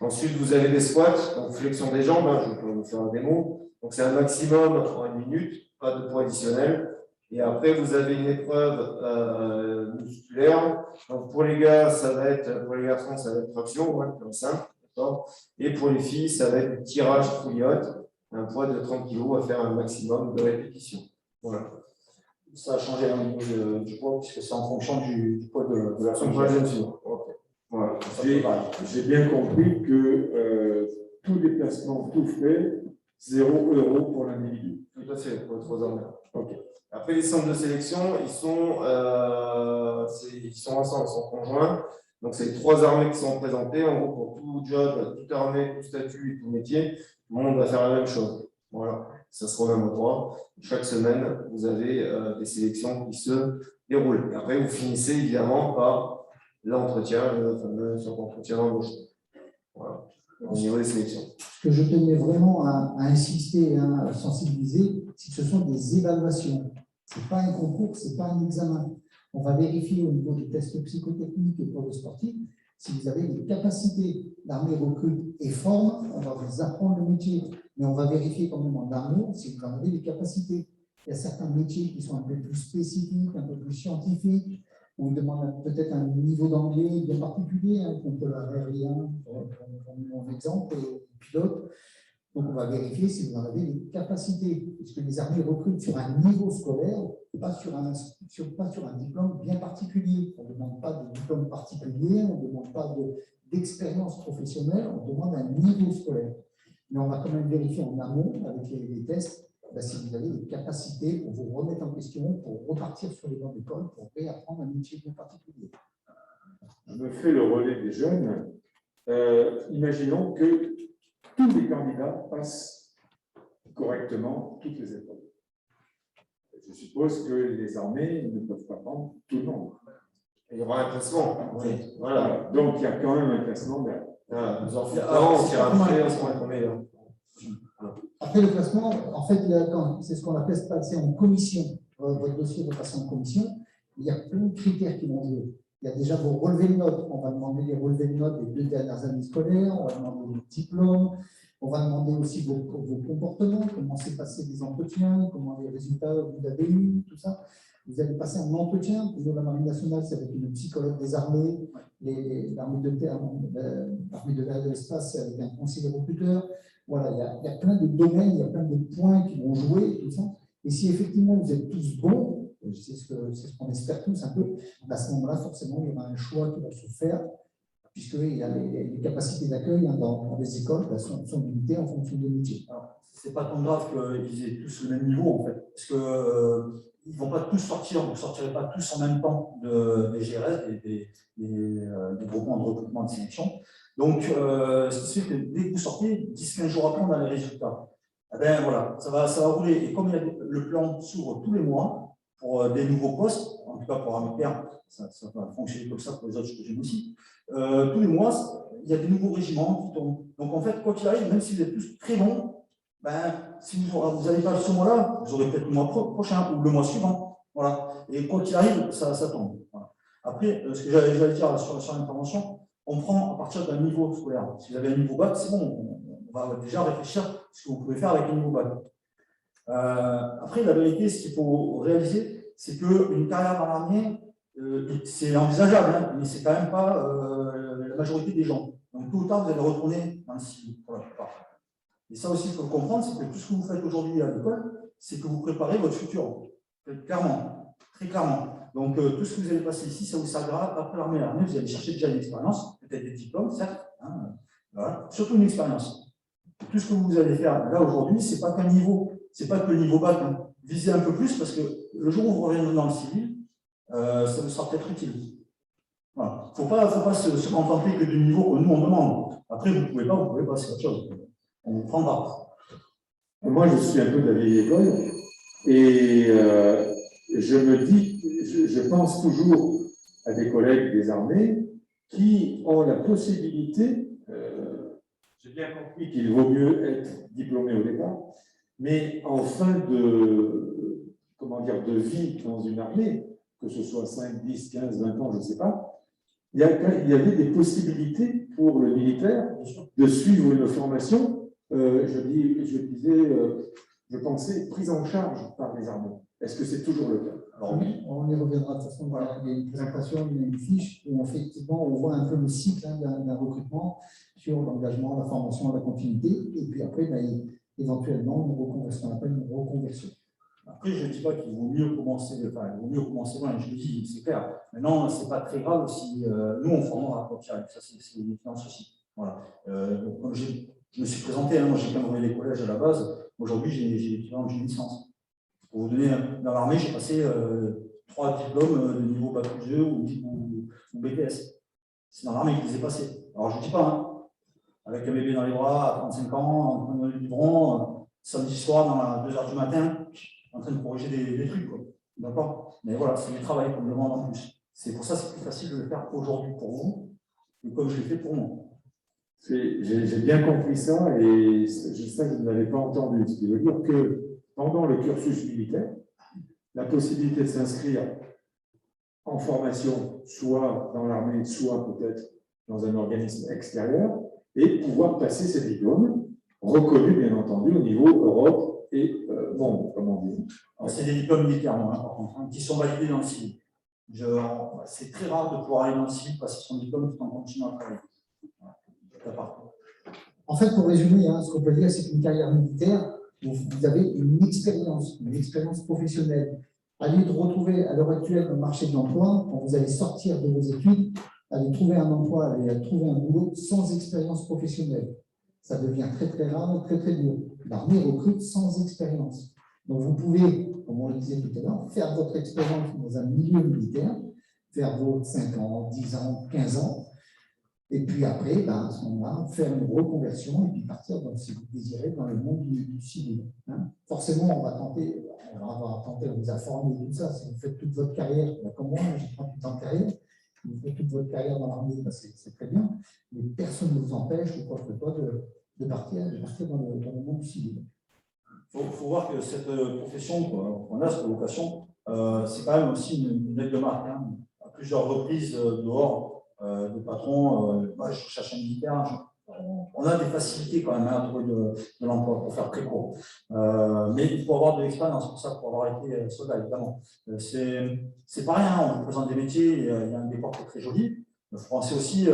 Ensuite, vous avez des squats, donc flexion des jambes, je peux vous faire un démo. Donc, c'est un maximum en 1 minute, pas de poids additionnel. Et après, vous avez une épreuve musculaire. Donc, pour les gars, pour les garçons, ça va être traction, comme ça. Et pour les filles, ça va être tirage pouillotte, un poids de 30 kg à faire un maximum de répétitions. Voilà. Ça a changé au niveau du poids, puisque c'est en fonction du poids de la jeune fille. Okay. Voilà. Voilà. J'ai bien compris que tout déplacement, tout frais, 0 € pour l'individu. Tout à fait, pour les 3 armées. Ok. Après, les centres de sélection, ils sont ensemble, ils sont conjoints. Donc, c'est les 3 armées qui sont représentées. En gros, pour tout job, toute armée, tout statut et tout métier, tout le monde va faire la même chose. Voilà, ça se remet au droit. Chaque semaine, vous avez des sélections qui se déroulent. Et après, vous finissez évidemment par l'entretien, le fameux entretien d'embauche. Voilà, au niveau des sélections. Ce que je tenais vraiment à insister et à sensibiliser, c'est que ce sont des évaluations. Ce n'est pas un concours, ce n'est pas un examen. On va vérifier au niveau des tests psychotechniques et pour le sportif si vous avez des capacités. L'armée recrute et forme, on va vous apprendre le métier, mais on va vérifier quand même en amont si vous en avez des capacités. Il y a certains métiers qui sont un peu plus spécifiques, un peu plus scientifiques, où ils demandent peut-être un niveau d'anglais bien particulier, hein, contrôleur aérien, pour mon exemple, et pilote. Donc, on va vérifier si vous en avez les capacités, puisque les armées recrutent sur un niveau scolaire, pas sur un diplôme bien particulier. On ne demande pas de diplôme particulier, on ne demande pas d'expérience professionnelle, on demande un niveau scolaire. Mais on va quand même vérifier en amont, avec les tests, si vous avez les capacités pour vous remettre en question, pour repartir sur les bancs d'école, pour réapprendre un métier bien particulier. Je me fais le relais des jeunes. Imaginons que tous les candidats passent correctement toutes les épreuves. Je suppose que les armées ne peuvent pas prendre tout le monde. Il y aura un classement. Oui. Voilà. Donc, il y a quand même un classement derrière. Voilà, nous en faisons, on tire un trait, on se rend compte meilleur. Après le classement, en fait, c'est ce qu'on appelle passer en commission. Votre dossier va passer en commission. Il y a plein de critères qui vont jouer. Il y a déjà vos relevés de notes. On va demander les relevés de notes des 2 dernières années scolaires. On va demander les diplômes. On va demander aussi vos comportements, comment s'est passé les entretiens, comment les résultats vous avez eu, tout ça. Vous allez passer un entretien. Pour nous, la Marine nationale, c'est avec une psychologue des armées. L'armée de terre, l'armée de l'air et de l'espace, c'est avec un conseiller recruteur. Voilà, il y a plein de domaines, il y a plein de points qui vont jouer, tout ça. Et si effectivement vous êtes tous bons, c'est ce qu'on espère tous un peu, à ce moment-là, forcément, il y aura un choix qui va se faire, puisqu'il y a les capacités d'accueil dans les écoles sont limitées en fonction des métiers. Ce n'est pas tant grave qu'ils aient tous le même niveau, en fait, parce qu'ils ne vont pas tous sortir, vous ne sortirez pas tous en même temps des GRS, des groupements de recrutement de sélection. Donc, ce qui fait que dès que vous sortez, 10-15 jours après, on a les résultats. Eh bien, voilà, ça va rouler. Et comme le plan s'ouvre tous les mois pour des nouveaux postes, en tout cas pour un père, ça va fonctionner comme ça pour les autres que j'aime aussi, tous les mois, il y a des nouveaux régiments qui tombent. Donc, en fait, quoi qu'il arrive, même si vous êtes tous très bons, si vous n'allez pas ce mois-là, vous aurez peut-être le mois prochain ou le mois suivant. Voilà. Et quoi qu'il arrive, ça tombe. Voilà. Après, ce que j'allais dire sur l'intervention, on prend à partir d'un niveau scolaire. Si vous avez un niveau bac, c'est bon, on va déjà réfléchir à ce que vous pouvez faire avec un niveau bac. Après, la vérité, ce qu'il faut réaliser, c'est qu'une carrière dans l'armée, c'est envisageable, hein, mais ce n'est quand même pas la majorité des gens. Donc, tôt ou tard, vous allez retourner dans le civil, pour la plupart. Et ça aussi, il faut comprendre, c'est que tout ce que vous faites aujourd'hui à l'école, c'est que vous préparez votre futur. Clairement, très clairement. Donc, tout ce que vous allez passer ici, ça vous servira après l'armée. L'armée, vous allez chercher déjà une expérience, peut-être des diplômes, certes, hein, voilà, surtout une expérience. Tout ce que vous allez faire là aujourd'hui, ce n'est pas qu'un niveau, ce n'est pas que le niveau bac. Hein. Visez un peu plus parce que le jour où vous reviendrez dans le civil, ça vous sera peut-être utile. Voilà. Il ne faut pas se contenter que du niveau que nous on demande. Après, vous ne pouvez pas, c'est autre chose. On vous prendra. Moi, je suis un peu de la vieille école et je me dis, je pense toujours à des collègues des armées qui ont la possibilité, j'ai bien compris qu'il vaut mieux être diplômé au départ, mais en fin de vie dans une armée, que ce soit 5, 10, 15, 20 ans, je ne sais pas, il y avait des possibilités pour le militaire de suivre une formation. Je pensais prise en charge par les armées. Est-ce que c'est toujours le cas? Alors oui, on y reviendra de toute façon. Voilà. Il y a une présentation, il y a une fiche où effectivement on voit un peu le cycle d'un recrutement sur l'engagement, la formation, la continuité, et puis après, éventuellement, ce qu'on appelle une reconversion. Après, je ne dis pas qu'il vaut mieux commencer, enfin, il vaut mieux commencer loin, je le dis, c'est clair. Maintenant, ce n'est pas très grave si nous, on formera à Pierre, ça, c'est un souci. Voilà. Donc, comme je me suis présenté, hein, moi, j'ai quand même les collèges à la base. Aujourd'hui, j'ai une licence. Pour vous donner, dans l'armée, j'ai passé 3 diplômes de niveau Bac+2 ou BTS. C'est dans l'armée que je les ai passés. Alors, je ne dis pas, hein, avec un bébé dans les bras, à 35 ans, en train de le biberon, samedi soir, dans 2 h du matin, en train de corriger des trucs. D'accord? Mais voilà, c'est du travail qu'on me demande en plus. C'est pour ça que c'est plus facile de le faire aujourd'hui pour vous que comme je l'ai fait pour moi. J'ai bien compris ça et ça, je ne l'avais pas entendu. Ce qui veut dire que pendant le cursus militaire, la possibilité de s'inscrire en formation, soit dans l'armée, soit peut-être dans un organisme extérieur, et pouvoir passer ces diplômes, reconnus bien entendu au niveau Europe et monde, comme on dit. C'est des diplômes militaires, moi, par contre, hein, qui sont validés dans le civil. C'est très rare de pouvoir aller dans le civil passer son diplôme tout en continuant à travailler. Voilà. En fait, pour résumer, hein, ce qu'on peut dire, c'est qu'une carrière militaire, vous avez une expérience professionnelle. À lieu de retrouver à l'heure actuelle le marché de l'emploi, quand vous allez sortir de vos études, allez trouver un emploi, allez trouver un boulot sans expérience professionnelle. Ça devient très très rare et très très dur. L'armée recrute sans expérience. Donc vous pouvez, comme on le disait tout à l'heure, faire votre expérience dans un milieu militaire, faire vos 5 ans, 10 ans, 15 ans, et puis après, à ce moment-là, faire une reconversion et puis partir, si vous désirez, dans le monde du civil. Hein. Forcément, on va tenter, on vous a formé tout ça. Si vous faites toute votre carrière, comme moi, j'ai 38 ans de carrière, vous faites toute votre carrière dans l'armée, c'est très bien, mais personne ne vous empêche, ou quoi que ce soit, de partir dans le monde du civil. Il faut voir que cette profession qu'on a, cette vocation, c'est quand même aussi une aide de marque. Hein. À plusieurs reprises dehors, de patrons, je cherche un militaire. On a des facilités quand même à trouver de l'emploi, pour faire très court. Mais il faut avoir de l'expérience pour ça, pour avoir été soldat, évidemment. C'est pas rien, on vous présente des métiers, il y a un décor très joli. Il faut penser aussi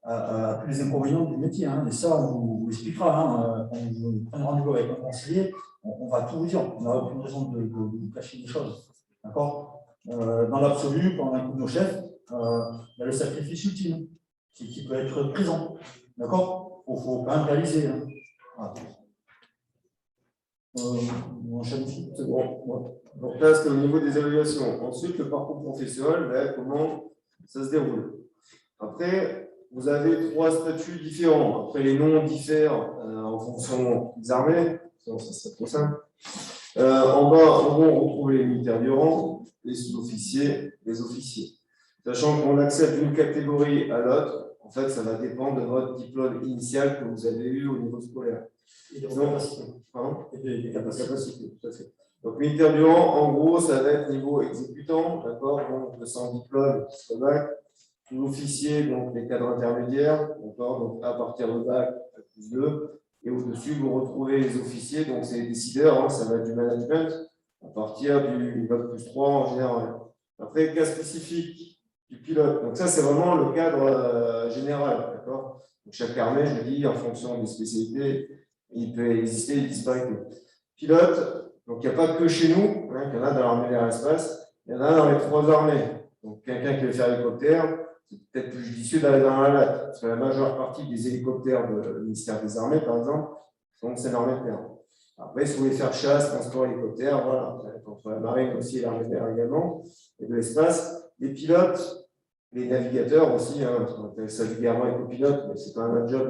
à tous les inconvénients du métier. Hein. Et ça, on vous l'expliquera. Hein. Quand vous prenez rendez-vous avec un conseiller, on va tout vous dire. On n'a aucune raison de vous cacher des choses. D'accord ? Dans l'absolu, quand on écoute nos chefs, il y a le sacrifice ultime qui peut être présent. D'accord ? Il faut quand même réaliser. Hein. Voilà. C'est bon. Ouais. Donc là, c'est au niveau des évaluations. Ensuite, le parcours professionnel, comment ça se déroule. Après, vous avez 3 statuts différents. Après, les noms diffèrent en fonction des armées. Sinon, ça serait trop simple. En bas, on retrouve les militaires du rang, les sous-officiers, les officiers. Sachant qu'on accède d'une catégorie à l'autre, en fait, ça va dépendre de votre diplôme initial que vous avez eu au niveau scolaire. Et des capacités. Et des capacités, tout à fait. Donc, militaire du rang, en gros, ça va être niveau exécutant, d'accord, donc le sans diplôme, jusqu'au bac. L'officier, donc les cadres intermédiaires, d'accord, donc à partir de bac, +2. Et au-dessus, vous retrouvez les officiers, donc c'est les décideurs, hein, ça va être du management, à partir du bac +3 en général. Après, cas spécifique du pilote. Donc ça, c'est vraiment le cadre général, d'accord. Donc chaque armée, je dis, en fonction des spécialités, il peut exister des disparités. Pilote, donc il n'y a pas que chez nous, hein, il y en a dans l'armée de l'air et l'espace, il y en a dans les 3 armées. Donc quelqu'un qui veut faire hélicoptère, c'est peut-être plus judicieux d'aller dans la latte, parce que la majeure partie des hélicoptères du ministère des Armées, par exemple, c'est l'armée de terre. Après, si vous voulez faire chasse, transport, hélicoptère, voilà, entre la marine aussi et l'armée de terre également, et de l'espace. Les pilotes, les navigateurs aussi, hein, on appelle ça vulgairement les copilotes, mais c'est quand même un job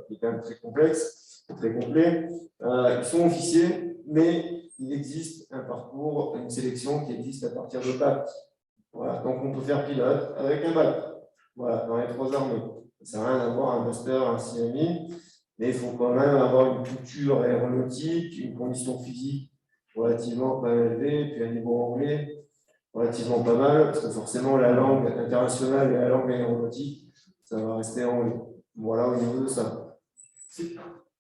qui est quand même très complexe, très complet. Ils sont officiers, mais il existe un parcours, une sélection qui existe à partir de bac. Voilà, donc on peut faire pilote avec un bac, voilà, dans les 3 armées. Ça n'a rien à voir un master, un CMI, mais il faut quand même avoir une culture aéronautique, une condition physique relativement pas élevée, puis un niveau anglais relativement pas mal, parce que forcément la langue internationale et la langue aéronautique, ça va rester anglais. Voilà au niveau de ça.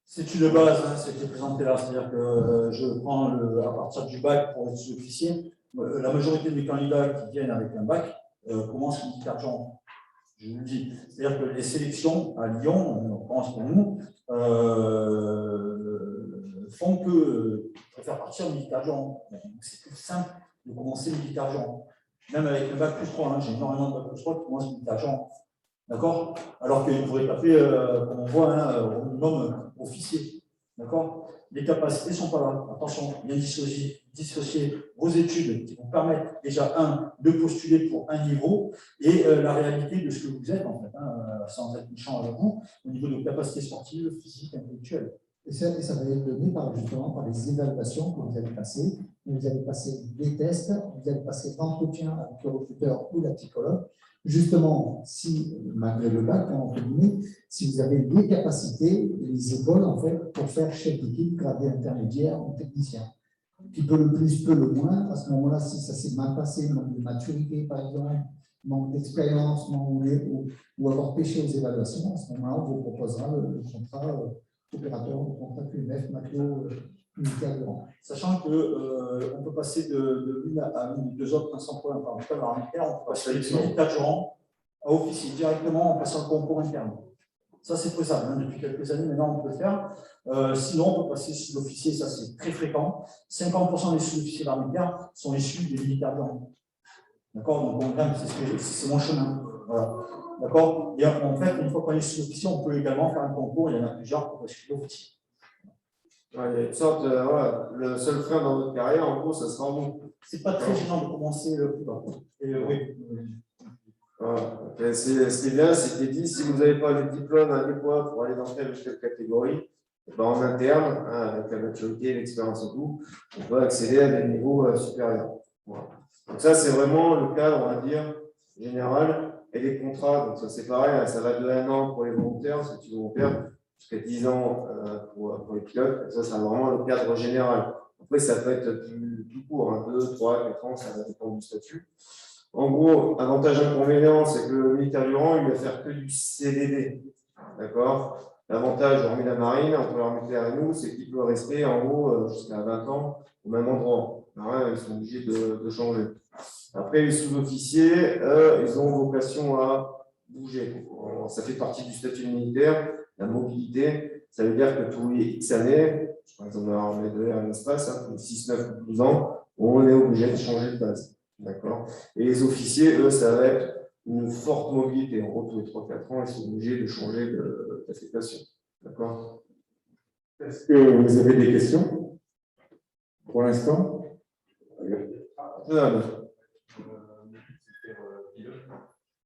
C'est une base, hein, c'était présenté là, c'est-à-dire que je prends à partir du bac pour être sous-officier. La majorité des candidats qui viennent avec un bac commencent militaire genre. Je vous le dis. C'est-à-dire que les sélections à Lyon, on pense pour nous, font que préfèrent faire partir militaire durant. C'est tout simple de commencer militaire durant. Même avec le bac plus 3, hein, j'ai énormément de bac plus 3 qui commencent militaire durant. D'accord? Alors qu'ils pourraient taper, comme on voit, hein, au minimum officier. D'accord? Les capacités ne sont pas là. Attention, bien dissocier vos études qui vous permettent déjà, de postuler pour un niveau et la réalité de ce que vous êtes, en fait, hein, sans être méchant avec vous, au niveau de vos capacités sportives, physiques, intellectuelles. Et ça va être donné justement par les évaluations que vous allez passer. Vous allez passer des tests, vous allez passer l'entretien avec le recruteur ou la psychologue. Justement, si, malgré le bac, entre guillemets, si vous avez des capacités, les écoles, en fait, pour faire chef d'équipe, gradé intermédiaire ou technicien. Qui peut le plus, peut le moins. À ce moment-là, si ça s'est mal passé, manque de maturité, par exemple, manque d'expérience, ou avoir péché aux évaluations, à ce moment-là, on vous proposera le contrat opérateur, le contrat QMF, matelot, militaire durant. Sachant qu'on peut passer de 1000 à 1002 autres sans problème. En tout cas, dans l'armée, on peut passer de militaire durant à officier directement en passant le concours interne. Ça, c'est faisable. Hein. Depuis quelques années, maintenant, on peut le faire. Sinon, on peut passer sous l'officier, ça c'est très fréquent. 50% des sous-officiers de l'armée de terre sont issus des militaires durant. D'accord? Donc, on grimpe, c'est mon chemin. Voilà. D'accord? Et en fait, une fois qu'on est sous-officier, on peut également faire un concours. Il y en a plusieurs pour basculer officier. Ouais, il y a une sorte, voilà, le seul frein dans votre carrière, en gros, ça sera vous. C'est pas très gênant de commencer plus bas. Et oui. Voilà. Ce qui est bien, c'est qu'il dit si vous n'avez pas le diplôme adéquat pour aller dans telle ou telle catégorie, ben en interne, hein, avec la maturité, l'expérience et tout, on peut accéder à des niveaux supérieurs. Voilà. Donc ça, c'est vraiment le cadre, on va dire, général. Et les contrats, donc ça c'est pareil, hein, ça va de 1 an pour les volontaires, ceux qui volontaires, jusqu'à 10 ans pour les pilotes. Ça, c'est vraiment le cadre général. Après, ça peut être plus court, hein, 2, 3, 4 ans, ça va dépendre du statut. En gros, avantage inconvénient, c'est que le militaire durant, il va faire que du CDD. D'accord? L'avantage, hormis la marine, entre l'armée de terre et nous, c'est qu'il peut rester en gros jusqu'à 20 ans au même endroit. Alors, ils sont obligés de changer. Après, les sous-officiers, ils ont vocation à bouger. Ça fait partie du statut militaire, la mobilité. Ça veut dire que tous les X années, par exemple, dans l'armée de l'air et l'espace, hein, tous les 6, 9 ou 12 ans, on est obligé de changer de base. D'accord? Et les officiers, eux, ça va être une forte mobilité. En gros, tous les 3-4 ans, ils sont obligés de changer d'affectation. D'accord? Est-ce que vous avez des questions pour l'instant?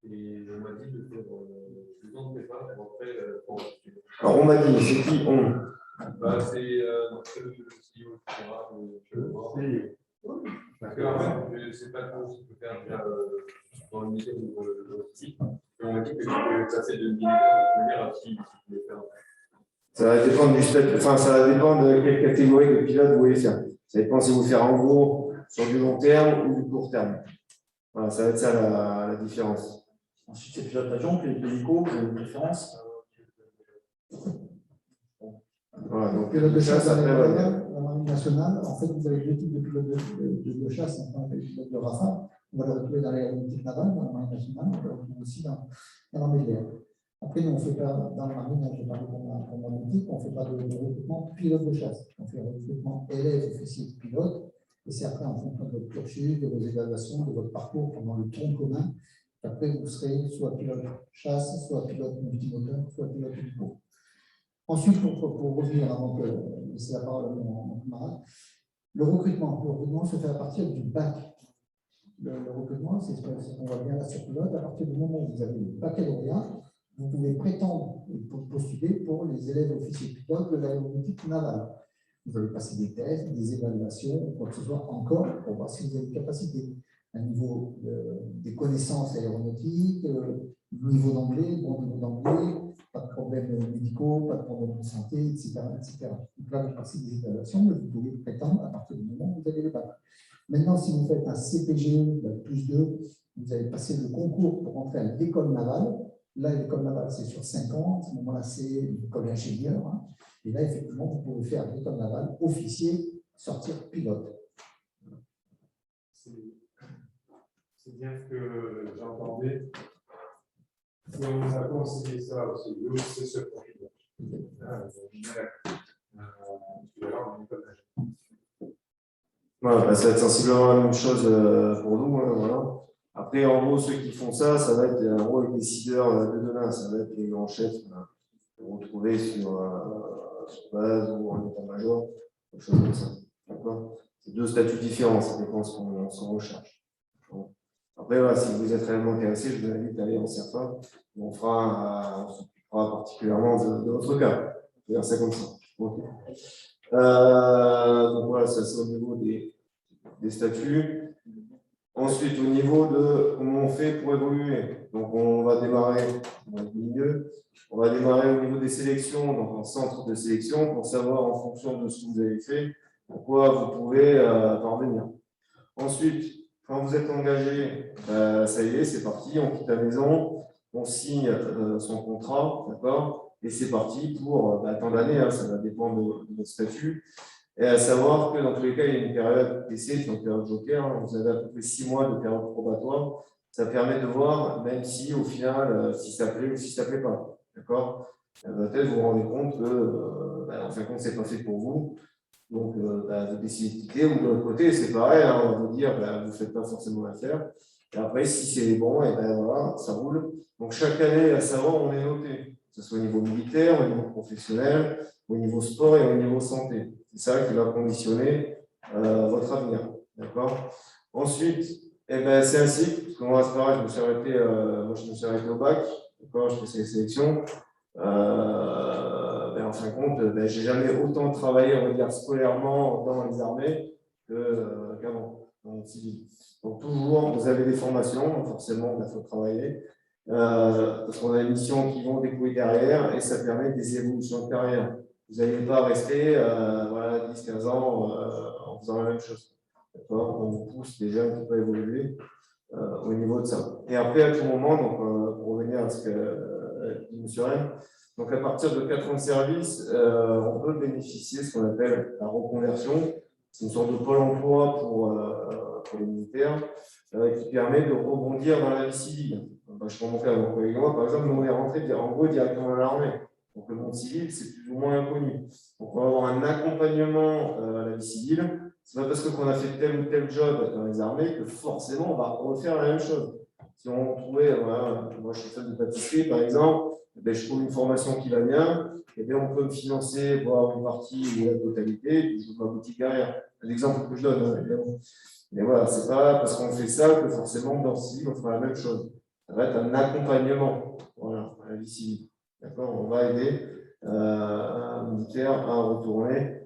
Et on m'a dit de faire 2 ans de prépa pour après pour alors, on m'a dit, c'est qui on? bah, c'est le CEO, etc. Parce qu'en fait, je ne sais pas trop si tu peux faire déjà dans le milieu ou le site. On m'a dit que tu pouvais passer de militaire à si tu pouvais faire. Ça va dépendre du statut, enfin, ça va dépendre de quelle catégorie de pilote vous voulez faire. Ça dépend si vous faire en gros sur du long terme ou du court terme. Voilà, ça va être ça la différence. Ensuite, c'est pilote d'avion, puis les hélicos, vous avez une préférence. Voilà, donc Pilote de chasse ça à après, la Marine nationale, en fait, vous avez 2 types de pilotes de chasse, enfin, les pilotes de Rafale. On va le retrouver dans l'aéronautique navale, dans la Marine nationale, on le retrouve aussi dans l'armée de l'air. Après, nous, on ne fait pas, dans la marine, je parle pour mon équipe, on ne fait pas de recrutement pilote de chasse. On fait un recrutement élève, officier, pilote. Et c'est après, en fonction de votre cursus, de vos évaluations, de votre parcours pendant le tronc commun, qu'après, vous serez soit pilote chasse, soit pilote multimoteur, soit pilote hélico. Ensuite, pour revenir avant de laisser la parole à mon camarade, le recrutement se fait à partir du bac. Le recrutement, c'est ce qu'on voit bien là sur pilote. À partir du moment où vous avez le baccalauréat, vous pouvez prétendre et postuler pour les élèves officiers pilotes de l'aéronautique navale. Vous allez passer des tests, des évaluations, quoi que ce soit encore, pour voir si vous avez une capacité. Un niveau des connaissances aéronautiques, niveau d'anglais, bon niveau d'anglais, pas de problèmes médicaux, pas de problèmes de santé, etc., etc. Donc là, vous passez des évaluations, mais vous pouvez prétendre à partir du moment où vous avez le bac. Maintenant, si vous faites un CPGE, plus 2, vous allez passer le concours pour entrer à l'école navale. Là, l'école navale, c'est sur 5 ans. À ce moment-là, c'est une école d'ingénieur. Hein. Et là, effectivement, vous pouvez faire l'école navale, officier, sortir pilote. C'est bien ce que j'entendais. Si on nous a conseillé ça aussi, c'est ce profil. Voilà, bah, ça va être sensiblement la même chose pour nous. Hein, voilà. Après, en gros, ceux qui font ça, ça va être en gros les décideurs de demain, ça va être les grands chefs que vous retrouvez sur base ou en état-major, quelque chose comme ça. D'accord. C'est deux statuts différents, ça dépend de ce qu'on recherche. Bon. Après, voilà, si vous êtes réellement intéressé, je vous invite à aller en CERFA. On s'occupera particulièrement de votre cas. On va faire ça comme ça. Okay. Donc voilà, ça c'est au niveau des statuts. Ensuite, au niveau de comment on fait pour évoluer. Donc on va démarrer on va démarrer au niveau des sélections, donc en centre de sélection, pour savoir en fonction de ce que vous avez fait, pourquoi vous pouvez parvenir. Ensuite, quand vous êtes engagé, ça y est, c'est parti, on quitte la maison, on signe son contrat, d'accord, et c'est parti pour tant d'années, hein, ça va dépendre de votre statut. Et à savoir que dans tous les cas, il y a une période d'essai, une période joker, hein, vous avez à peu près 6 mois de période probatoire. Ça permet de voir, même si au final, si ça plaît ou si ça ne plaît pas. D'accord. Peut-être vous vous rendez compte que, en fin de compte, ce n'est pas fait pour vous. Donc, vous décidez de quitter, ou de l'autre côté, c'est pareil, hein, on va vous dire, vous ne faites pas forcément l'affaire. Et après, si c'est bon, et voilà, ça roule. Donc, chaque année, à savoir, on est noté, que ce soit au niveau militaire, au niveau professionnel, au niveau sport et au niveau santé. C'est ça qui va conditionner votre avenir. D'accord. Ensuite, c'est un cycle, parce que moi, c'est pareil, je me suis arrêté au bac, d'accord, je faisais les sélections. En fin de compte, je n'ai jamais autant travaillé, on va dire, scolairement dans les armées qu'avant, dans le civil. Donc, toujours, vous avez des formations, forcément, il faut travailler, parce qu'on a des missions qui vont découler derrière et ça permet des évolutions de carrière. Vous n'allez pas rester 10-15 ans en faisant la même chose. On vous pousse déjà un petit peu à évoluer au niveau de ça. Et après, à tout moment, donc, pour revenir à ce que dit M. Rennes, donc à partir de 4 ans de service, on peut bénéficier de ce qu'on appelle la reconversion. C'est une sorte de pôle emploi pour les militaires qui permet de rebondir dans la vie civile. Je prends mon cas, mon collègue et moi, par exemple, nous on est rentré en gros directement dans l'armée. Donc le monde civil, c'est plus ou moins inconnu. Donc on va avoir un accompagnement à la vie civile. Ce n'est pas parce qu'on a fait tel ou tel job dans les armées que forcément on va refaire la même chose. Si on trouvait, moi je suis fan de pâtisserie par exemple, je trouve une formation qui va bien, et bien on peut me financer, voire une partie ou la totalité, et puis je veux ma boutique derrière. C'est l'exemple que je donne, hein, évidemment. Mais voilà, c'est pas parce qu'on fait ça que forcément dans le civil on fera la même chose. Ça va être un accompagnement, voilà, à la vie civile. D'accord, on va aider un militaire à retourner.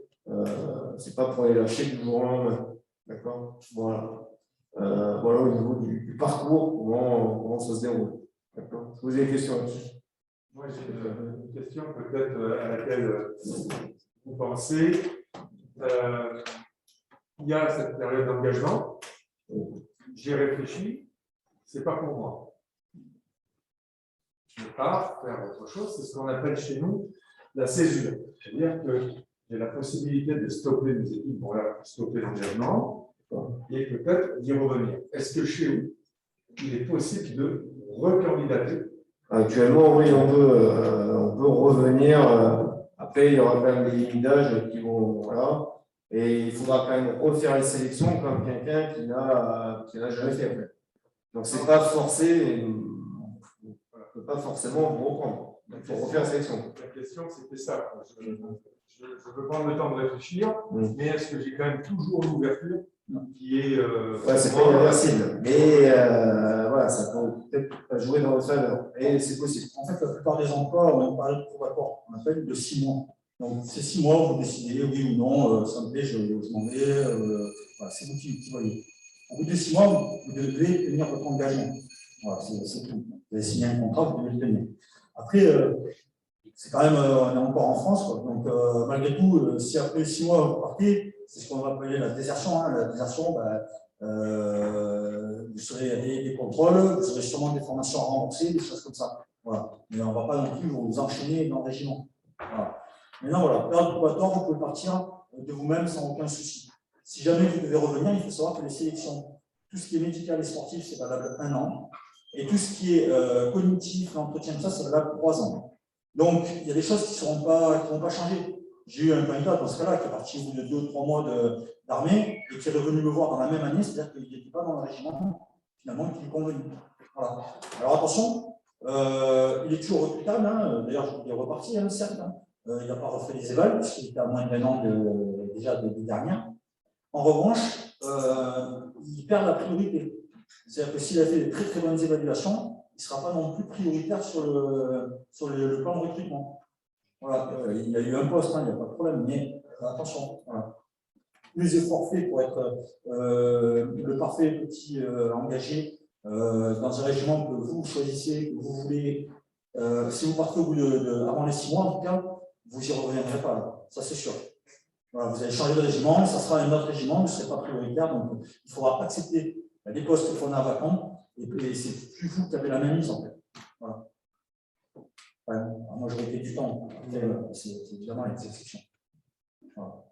C'est pas pour les lâcher du jour au lendemain. D'accord, voilà. Voilà au niveau du parcours, comment ça se déroule. D'accord. Vous avez des questions là-dessus? Moi, j'ai une question peut-être à laquelle vous pensez. Il y a cette période d'engagement. J'y réfléchi. C'est pas pour moi. Je pars faire autre chose. C'est ce qu'on appelle chez nous la césure. C'est-à-dire que j'ai la possibilité de stopper mes équipes pour stopper l'engagement et peut-être d'y revenir. Est-ce que chez vous, il est possible de recandidater? Actuellement, oui, on peut revenir. Après, il y aura quand même des limites d'âge qui vont. Voilà. Et il faudra quand même refaire les sélections comme quelqu'un qui n'a jamais fait. En fait. Donc, ce n'est pas forcé. On ne peut pas forcément vous reprendre. Il faut refaire la sélection. La question, c'était ça. Je peux prendre le temps de réfléchir, mais est-ce que j'ai quand même toujours l'ouverture qui est. C'est pas irréversible, mais voilà, ça peut peut-être jouer dans votre faveur. Et c'est possible. En fait, la plupart des emplois, on parle de probatoire, on appelle de 6 mois. Donc, ces 6 mois, vous décidez oui ou non, ça me plaît, je m'en vais. Voilà, c'est vous qui voyez. Au bout de 6 mois, vous devez tenir votre engagement. Voilà, c'est tout. Vous avez signé un contrat, vous devez le tenir. Après, c'est quand même, on est encore en France, quoi. Donc malgré tout, si après 6 mois vous partez, c'est ce qu'on va appeler la désertion. Hein. La désertion, vous serez des contrôles, vous aurez sûrement des formations à rembourser, des choses comme ça. Voilà. Mais on ne va pas non plus vous enchaîner dans le régiment. Voilà. Maintenant, voilà, période probatoire, vous pouvez partir de vous-même sans aucun souci. Si jamais vous devez revenir, il faut savoir que les sélections, tout ce qui est médical et sportif, c'est valable 1 an. Et tout ce qui est cognitif, l'entretien, ça, c'est valable 3 ans. Donc, il y a des choses qui ne vont pas changer. J'ai eu un candidat dans ce cas-là qui est parti au bout de 2 ou 3 mois d'armée et qui est revenu me voir dans la même année, c'est-à-dire qu'il n'était pas dans le régiment, finalement, qu'il est convenu. Voilà. Alors attention, il est toujours recrutable, hein. D'ailleurs, il est reparti, hein, certes. Hein. Il n'a pas refait les évals, puisqu'il était à moins d'un an déjà des dernières. En revanche, il perd la priorité. C'est-à-dire que s'il a fait de très très bonnes évaluations, il ne sera pas non plus prioritaire sur le plan de recrutement. Voilà, il y a eu un poste, hein, il n'y a pas de problème, mais attention, voilà. Plus effort fait pour être le parfait petit engagé dans un régiment que vous choisissez, que vous voulez. Si vous partez au bout avant les 6 mois, en tout cas, vous n'y reviendrez pas, là. Ça c'est sûr. Voilà, vous allez changer de régiment, ça sera un autre régiment, vous ne serez pas prioritaire, donc il faudra accepter les postes qu'on a vacants, et c'est plus vous qui avez la même mise en fait. Voilà. Ouais, moi j'aurais été du temps, c'est évidemment l'exception. Voilà.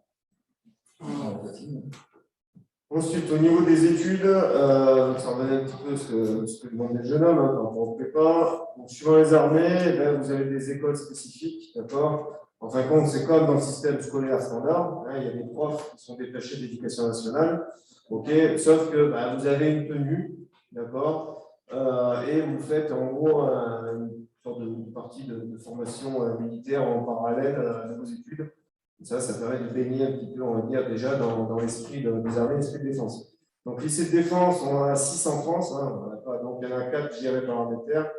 Ensuite, au niveau des études, ça revenait un petit peu ce que demandait le jeune homme, hein, par rapport au prépa. Donc, suivant les armées, là, vous avez des écoles spécifiques, d'accord. En fin de compte, c'est comme dans le système scolaire standard, hein, il y a des profs qui sont détachés de l'éducation nationale, ok, sauf que bah, vous avez une tenue, d'accord, et vous faites en gros une sorte de partie de formation militaire en parallèle de vos études. Ça permet de baigner un petit peu, on va dire, déjà dans l'esprit des armées, l'esprit de défense. Donc, lycée de défense, on en a 6 en France, hein, donc il y en a 4 gérés par l'armée-de-terre.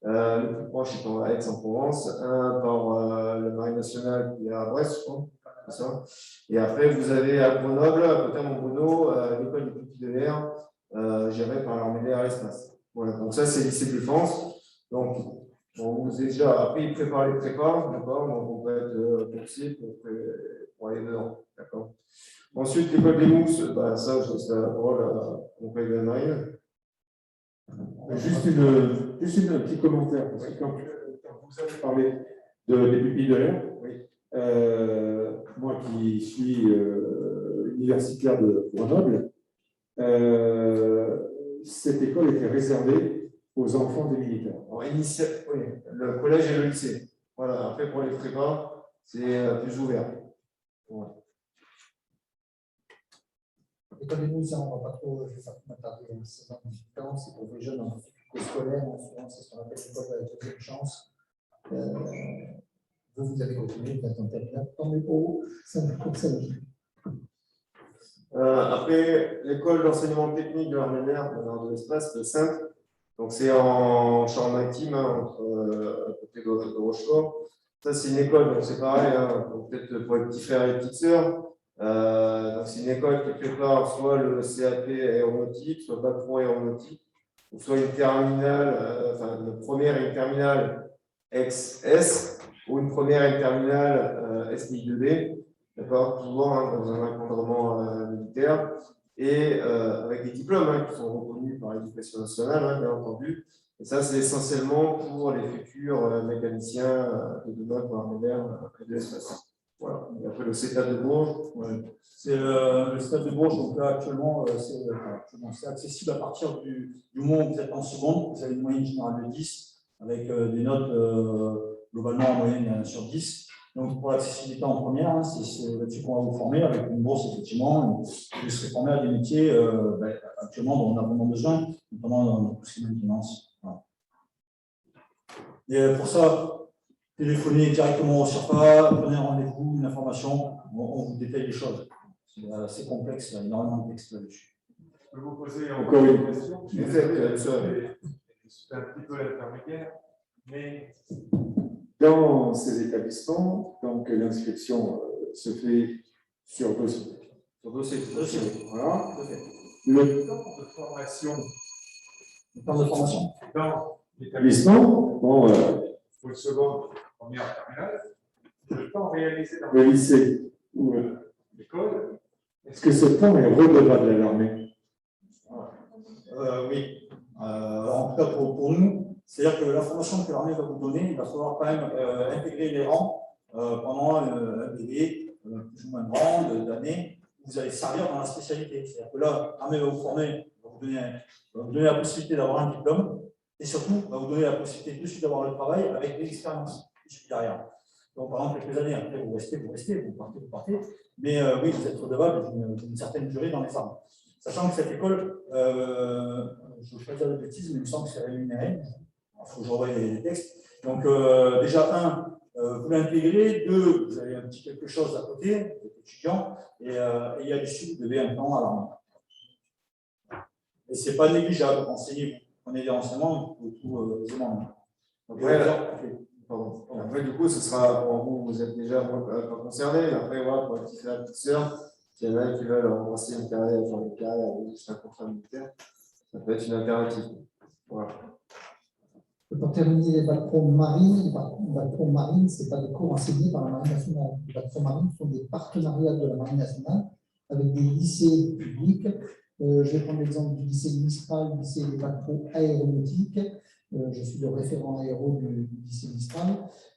Le plus proche est à Aix-en-Provence, un par le Marine nationale qui est à Brest, je crois. Ça. Et après, vous avez à Grenoble, à côté de Montbonneau, l'école des petits de l'air, gérée par l'armée de l'air et l'espace. Voilà, donc ça, c'est lycée de défense. Donc, on vous est déjà appris, il prépare les prépas, d'accord, donc on peut être boursier pour aller dedans, d'accord. Ensuite, l'école des mousses, bah, ça, je laisse la parole à mon collègue de la Marine. Juste un petit commentaire, parce que quand vous avez parlé des pupilles de l'air, oui. Moi qui suis universitaire de Grenoble, cette école était réservée aux enfants des militaires. Oui, le collège et le lycée. Voilà, après pour les prépas, c'est plus ouvert. Ouais. L'école des mousses, on ne va pas trop m'attarder à ces différences, c'est pour les jeunes en scolaire, souvent c'est ce qu'on appelle l'école de la deuxième chance. Vous avez retenu, vous êtes en tête là, tant mieux pour vous, ça me concerne. Après, l'école d'enseignement technique de l'armée de l'air, de l'espace, de Sainte, donc c'est en Charente-Maritime, à côté de Rochefort. Ça, c'est une école, donc c'est pareil, hein, peut-être pour les petits frères et les petites sœurs. Donc c'est une école qui prépare soit le CAP aéronautique, soit bac pro aéronautique, ou soit une terminale, enfin une première et une terminale ex-S, ou une et une terminale SNI2D, d'accord, toujours hein, dans un encadrement militaire, et avec des diplômes hein, qui sont reconnus par l'éducation nationale, hein, bien entendu. Et ça, c'est essentiellement pour les futurs mécaniciens de demain pour l'armée de l'air et de l'espace. Voilà. Et après, le CETA de Bourges. Ouais. C'est le stade de Bourges, donc là actuellement, c'est accessible à partir du moment où vous êtes en seconde, vous avez une moyenne générale de 10, avec des notes globalement en moyenne sur 10. Donc pour l'accessibilité en première, hein, c'est là-dessus qu'on va vous former, avec une bourse effectivement, vous serez formé à des métiers actuellement dont on a vraiment besoin, notamment dans tout ce qui est maintenance. Voilà. Et pour ça, téléphonez directement au SIRPA, prenez un rendez-vous, une information, on vous détaille les choses. C'est assez complexe, il y a énormément de textes là-dessus. Je peux vous poser encore une question. C'est un petit peu l'intermédiaire, mais dans ces établissements, donc l'inscription se fait sur dossier. Sur dossier. Voilà. Le temps de formation. Le temps de formation Dans l'établissement, bon, pour le second, première terminale, le temps réalisé dans le lycée ou l'école, est-ce que ce temps est redevable à l'armée? Oui. En tout cas pour nous, c'est-à-dire que la formation que l'armée va vous donner, il va falloir quand même intégrer les rangs pendant un délai plus ou moins grand d'années où vous allez servir dans la spécialité. C'est-à-dire que là, l'armée va vous former, va vous donner la possibilité d'avoir un diplôme et surtout va vous donner la possibilité de suite d'avoir le travail avec des expériences derrière. Donc, pendant quelques années, après, vous restez, vous partez. Mais oui, vous êtes redevable d'une certaine durée dans les armes. Sachant que cette école, je ne veux pas dire de bêtises, mais il me semble que c'est rémunéré. Il faut que je revoie les textes. Donc, déjà, vous l'intégrez. 2, vous avez un petit quelque chose à côté, vous êtes étudiant. Et à l'issue, vous devez un temps à l'armée. Et ce n'est pas négligeable, renseignez-vous. Prenez des renseignements, vous tout aisément. Donc, Pardon. Après, du coup, ce sera pour vous, vous êtes déjà pas concerné, mais après, voilà, pour la petite frère, la petite sœur, s'il y en a qui veulent embrasser une carrière, faire une carrière ou juste un contrat militaire, ça peut être une alternative. Voilà. Pour terminer les bacs pro marines, ce n'est pas des cours enseignés par la Marine nationale. Les bacs pro marines sont des partenariats de la Marine nationale avec des lycées publics. Je vais prendre l'exemple du lycée Mistral, du lycée des bacs pro aéronautique. Je suis le référent aéro du lycée Mistral.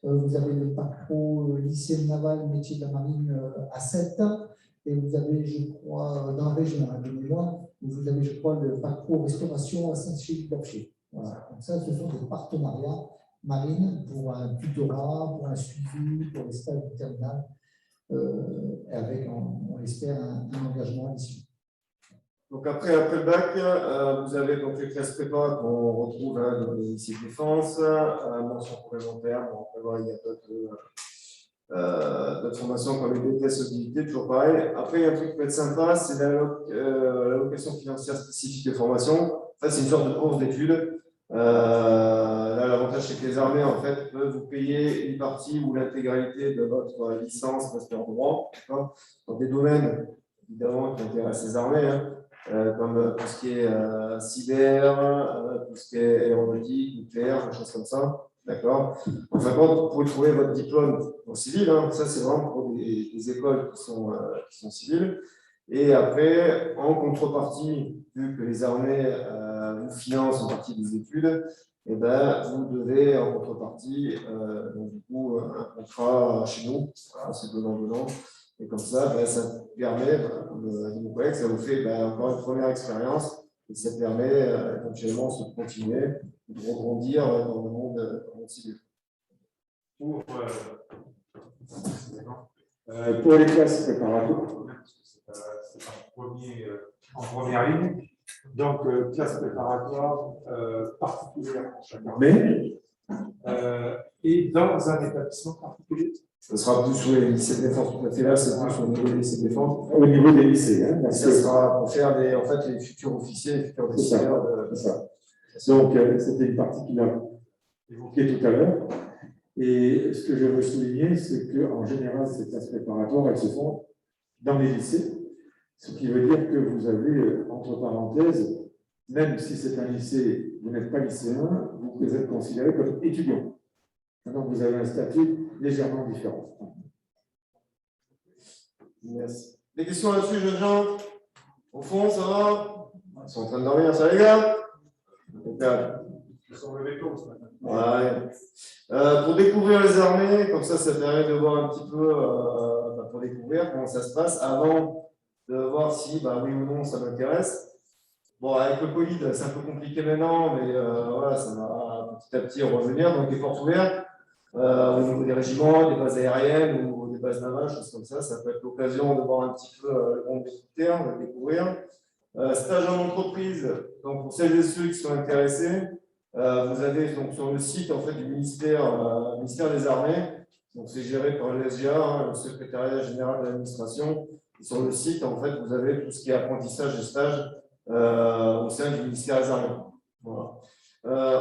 Vous avez le bac pro lycée naval, métier de la marine à 7. Et vous avez, je crois, dans la région, de mémoire, vous avez, je crois, le bac pro restauration à Saint-Chély-Porcher. Voilà. Donc ça, ce sont des partenariats marines pour un tutorat, pour un suivi, pour les stages de terminale, avec, on l'espère, un engagement à l'issue. Donc après le bac, vous avez donc les classes prépa qu'on retrouve dans les lycées de défense, mention complémentaire, bon, après voilà, il y a d'autres formations comme les BTS mobilité, toujours pareil. Après, il y a un truc qui peut être sympa, c'est l'allocation financière spécifique de formation. Ça, c'est une sorte de course d'études. Là, l'avantage, c'est que les armées, en fait, peuvent vous payer une partie ou l'intégralité de votre licence, master en droit, dans des domaines, évidemment, qui intéressent les armées, hein. Comme tout ce qui est cyber, tout ce qui est aéronautique, nucléaire, des choses comme ça. D'accord. Enfin, quand vous pouvez trouver votre diplôme en civil, hein, ça c'est vraiment pour des écoles qui sont civiles. Et après, en contrepartie, vu que les armées vous financent une partie des études, et ben, vous devez en contrepartie, donc, du coup, un contrat chez nous, voilà, c'est donnant-donnant. Et comme ça, ben, ça permet, comme l'a dit mon collègue, ça vous fait encore une première expérience et ça permet éventuellement de continuer, de rebondir dans le monde civil. Pour les classes préparatoires, en première ligne, donc classe préparatoire particulière pour chaque armée et dans un établissement particulier. Ce sera plus sur les lycées de défense, tout à fait là, c'est plus au niveau des lycées de défense. Au niveau des lycées, hein, ça sera pour faire en fait, les futurs officiers, les futurs décideurs. C'est ça. Donc, c'était une partie qu'il a évoquée tout à l'heure. Et ce que je veux souligner, c'est qu'en général, ces classes préparatoires, elles se font dans les lycées. Ce qui veut dire que vous avez, entre parenthèses, même si c'est un lycée, vous n'êtes pas lycéen, vous êtes considéré comme étudiant. Donc, vous avez un statut légèrement différent. Merci. Des questions là-dessus, jeunes gens? Au fond, ça va? Ils sont en train de dormir, ça, les gars? Ils sont levés tôt ce matin. Ouais. Pour découvrir les armées, comme ça permet de voir un petit peu, pour découvrir comment ça se passe, avant de voir si, oui ou non, ça m'intéresse. Bon, avec le Covid, c'est un peu compliqué maintenant, mais voilà, ça va petit à petit revenir. Donc, des portes ouvertes au niveau des régiments, des bases aériennes ou des bases navales, choses comme ça. Ça peut être l'occasion de voir un petit peu le monde des terres, de découvrir. Stage en entreprise, donc pour celles et ceux qui sont intéressés, vous avez donc sur le site en fait, du ministère des Armées, donc c'est géré par le SGA, hein, le secrétariat général de l'administration. Sur le site, en fait, vous avez tout ce qui est apprentissage et stage au sein du ministère des Armées. Voilà.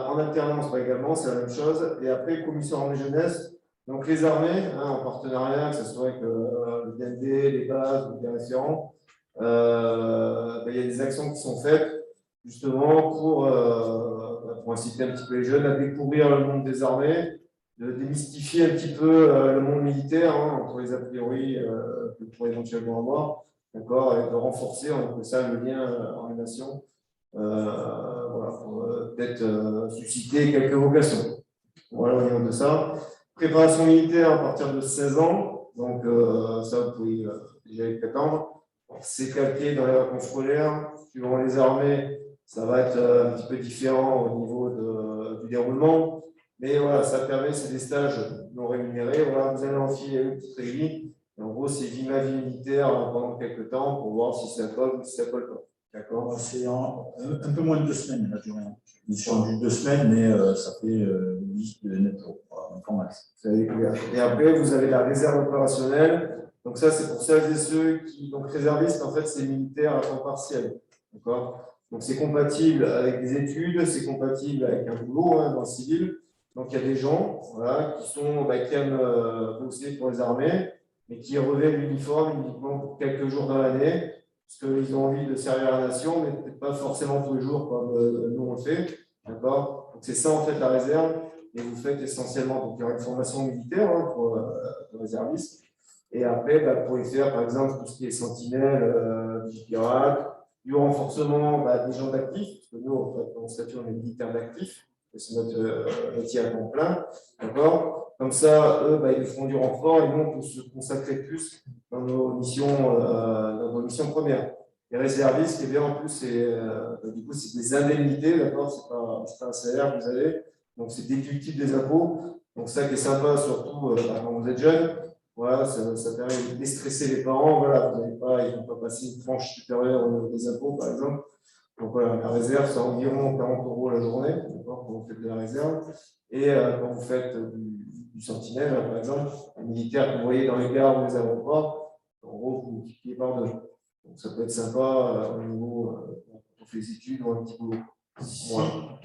En alternance, également, c'est la même chose. Et après, commission armée jeunesse, donc les armées, hein, en partenariat, que ce soit avec le DND, les bases ou les référents, il y a des actions qui sont faites justement pour inciter un petit peu les jeunes à découvrir le monde des armées, de démystifier un petit peu le monde militaire, hein, entre les a priori que vous pourrez éventuellement avoir, d'accord, et de renforcer, on appelle ça le lien en relation. Voilà, pour peut-être susciter quelques vocations. Voilà au niveau de ça. Préparation militaire à partir de 16 ans, donc ça vous pouvez déjà y prétendre. C'est calqué dans les vacances scolaires, suivant les armées, ça va être un petit peu différent au niveau du déroulement. Mais voilà, ça permet, c'est des stages non rémunérés. Voilà, vous allez enfiler une petite régie. Et en gros, c'est vie ma vie militaire pendant quelques temps pour voir si ça colle ou si ça colle pas. D'accord? C'est un peu moins de 2 semaines la durée. Une mission de 2 semaines, mais ça fait 8 net en max. Et après, vous avez la réserve opérationnelle. Donc ça, c'est pour celles et ceux qui, donc réservistes, en fait, c'est militaire à temps partiel. D'accord? Donc c'est compatible avec des études, c'est compatible avec un boulot dans le civil. Donc il y a des gens voilà, qui aiment bosser pour les armées, mais qui revêtent l'uniforme uniquement pour quelques jours dans l'année, parce qu'ils ont envie de servir la nation, mais peut-être pas forcément tous les jours comme nous on le fait. D'accord? Donc c'est ça en fait la réserve. Et vous faites essentiellement, donc il y aura une formation militaire pour les réservistes. Et après, pour y faire, par exemple, tout ce qui est sentinelle, vigipirate, du renforcement des gens d'actifs, parce que nous, en fait, on statut, on est militaire d'actifs, c'est notre métier à temps plein. D'accord? Comme ça, eux, ils feront du renfort et nous, on peut se consacrer plus dans nos missions premières. Les réservistes, eh bien, en plus, du coup, c'est des indemnités, d'accord? C'est pas un salaire que vous avez. Donc, c'est déductible des impôts. Donc, ça qui est sympa, surtout quand vous êtes jeune, voilà, ça permet de déstresser les parents. Voilà, ils ne vont pas passer une tranche supérieure au niveau des impôts, par exemple. Donc, voilà, la réserve, c'est environ 40 € la journée, quand vous faites de la réserve. Et quand vous faites du sentinelle, par exemple, un militaire que vous voyez dans les gares ou les aéroports, en gros, vous multipliez par 2. Donc, ça peut être sympa au niveau on fait des études ou un petit boulot.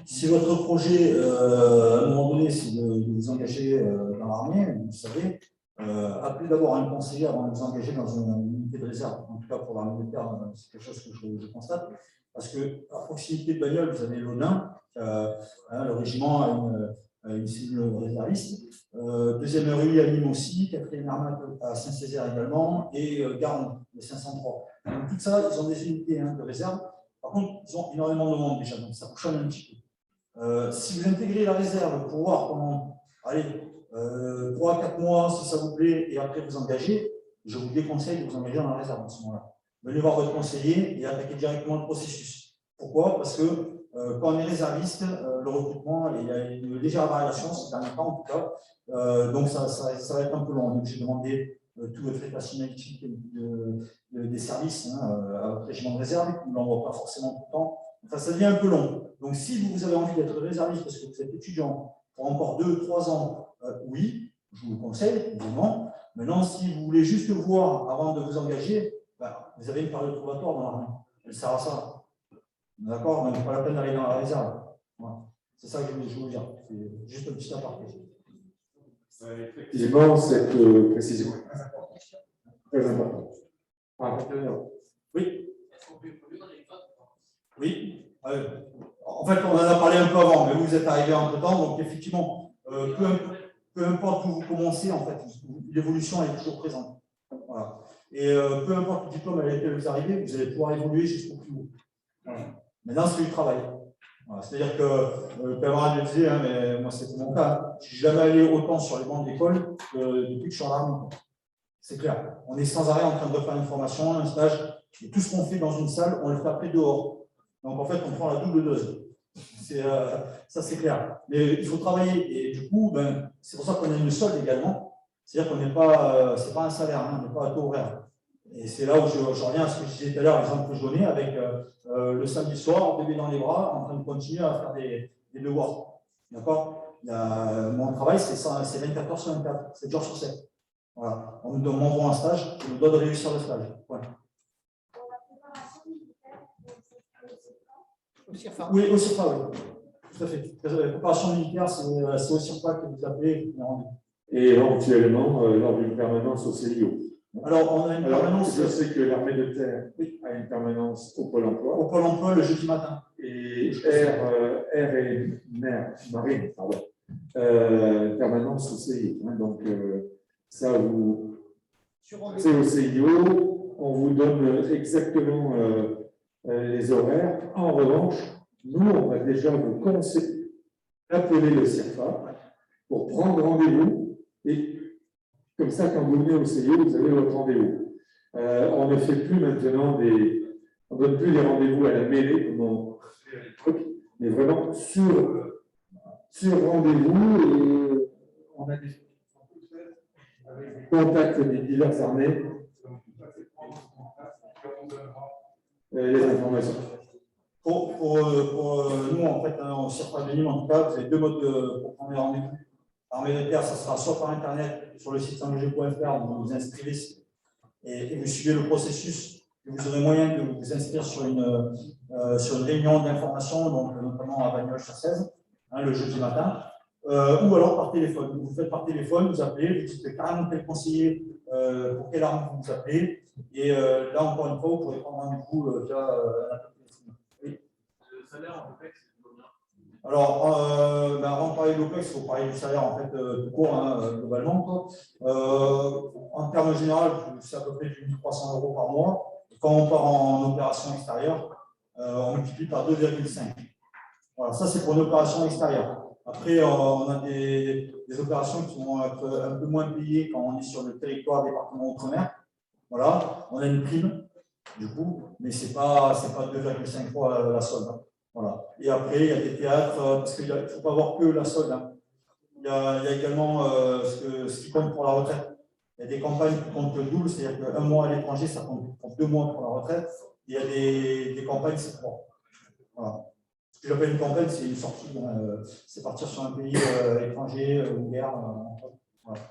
Si votre projet, à un moment donné, c'est de vous engager dans l'armée, vous le savez, appelez d'abord un conseiller avant de vous engager dans une unité de réserve. En tout cas, pour l'armée de terre, c'est quelque chose que je constate. Parce qu'à proximité de Bagnoles, vous avez l'Odin, le régiment a une cellule réserviste. Deuxième rue à Nîmes aussi, quatrième armée à Saint-Césaire également, et Garonne, les 503. Donc, tout ça, ils ont des unités de réserve. Par contre, ils ont énormément de monde déjà, donc ça bouchonne un petit peu. Si vous intégrez la réserve pour voir pendant 3 à 4 mois, si ça vous plaît, et après vous engagez, je vous déconseille de vous engager dans la réserve en ce moment-là. Venez voir votre conseiller et attaquez directement le processus. Pourquoi? Parce que quand on est réserviste, le recrutement, il y a une légère variation, ces derniers temps en tout cas, donc ça va être un peu long. Donc j'ai demandé tout votre état cinétique des services à votre régiment de réserve, on ne l'envoie pas forcément tout le temps. Enfin, ça devient un peu long. Donc si vous avez envie d'être réserviste parce que vous êtes étudiant pour encore 2-3 ans, oui, je vous le conseille, évidemment. Maintenant, si vous voulez juste voir avant de vous engager, vous avez une période probatoire dans l'armée. Elle sert à ça. D'accord? Donc, pas la peine d'aller dans la réserve. Voilà. C'est ça que je voulais vous dire. C'est juste un petit aparté. Effectivement, cette précision est très importante. Oui. Oui. En fait, on en a parlé un peu avant, mais vous êtes arrivé entre-temps, donc effectivement, peu importe où vous commencez, en fait, l'évolution est toujours présente. Voilà. Et peu importe le diplôme à lequel vous arrivez, vous allez pouvoir évoluer jusqu'au plus haut. Voilà. Maintenant, c'est du travail. Voilà. C'est-à-dire que le camarade me disait, mais moi c'était mon cas, je ne suis jamais allé autant sur les bancs d'école depuis que je suis en armée. C'est clair. On est sans arrêt en train de refaire une formation, un stage, et tout ce qu'on fait dans une salle, on le fait après dehors. Donc en fait, on prend la double dose. Ça, c'est clair. Mais il faut travailler. Et du coup, c'est pour ça qu'on a une solde également. C'est-à-dire qu'on n'est pas, c'est pas un salaire, on n'est pas à taux horaire. Et c'est là où je reviens à ce que je disais tout à l'heure, l'exemple que je donnais avec le samedi soir, bébé dans les bras, en train de continuer à faire des devoirs. D'accord? Mon travail, c'est 24 heures sur 24, 7 jours sur 7. Voilà. On m'envoie un stage, je me dois de réussir le stage. Voilà. Au CIRFA. Oui, au CIRFA, oui. Tout à fait. La préparation militaire, c'est au CIRFA que vous appelez. Et éventuellement, lors d'une permanence au CIO. Alors, on a une permanence. Je sais que l'armée de terre a une permanence au Pôle emploi. Au Pôle emploi le jeudi matin. Et air et marine, pardon. Permanence au CIO. Donc, ça, c'est au CIO. On vous donne exactement les horaires. En revanche, nous, on va déjà vous conseiller d'appeler le CIRFA pour prendre rendez-vous. Et comme ça, quand vous venez au CIO, vous avez votre rendez-vous. On ne fait plus maintenant on ne donne plus des rendez-vous à la mêlée, comme on mais vraiment sur rendez-vous et on a des contacts des diverses armées et les informations. Pour nous, en fait, en CIRPA de Nîmes, en tout cas, vous avez deux modes pour prendre les rendez-vous. Armée de terre, ça sera soit par Internet, sur le site sangog.fr, vous vous inscrivez et vous suivez le processus. Et vous aurez moyen de vous inscrire sur une réunion d'information, donc notamment à Bagnols-sur-Cèze, le jeudi matin, ou alors par téléphone. Vous faites par téléphone, vous appelez, vous dites carrément quel conseiller, pour quelle arme vous vous appelez, et là, encore une fois, vous pourrez prendre rendez-vous via un appel téléphonique. Oui. Le salaire en OPEX, c'est combien? Alors, avant de parler de l'OPEX, il faut parler du salaire en fait tout court, globalement. Quoi. En termes généraux, c'est à peu près du 1 300 € par mois. Quand on part en opération extérieure, on multiplie par 2,5. Voilà, ça c'est pour une opération extérieure. Après, on a des opérations qui vont être un peu moins payées quand on est sur le territoire département Outre-mer. Voilà, on a une prime, du coup, mais ce n'est pas 2,5 fois la solde. Hein. Voilà. Et après, il y a des théâtres, parce qu'il ne faut pas voir que la solde. Hein. Il y a également ce qui compte pour la retraite. Il y a des campagnes qui comptent double, c'est-à-dire qu'un mois à l'étranger, ça compte pour 2 mois pour la retraite. Et il y a des campagnes, c'est 3. Voilà. Ce que j'appelle une campagne, c'est une sortie, c'est partir sur un pays étranger ou guerre. Voilà.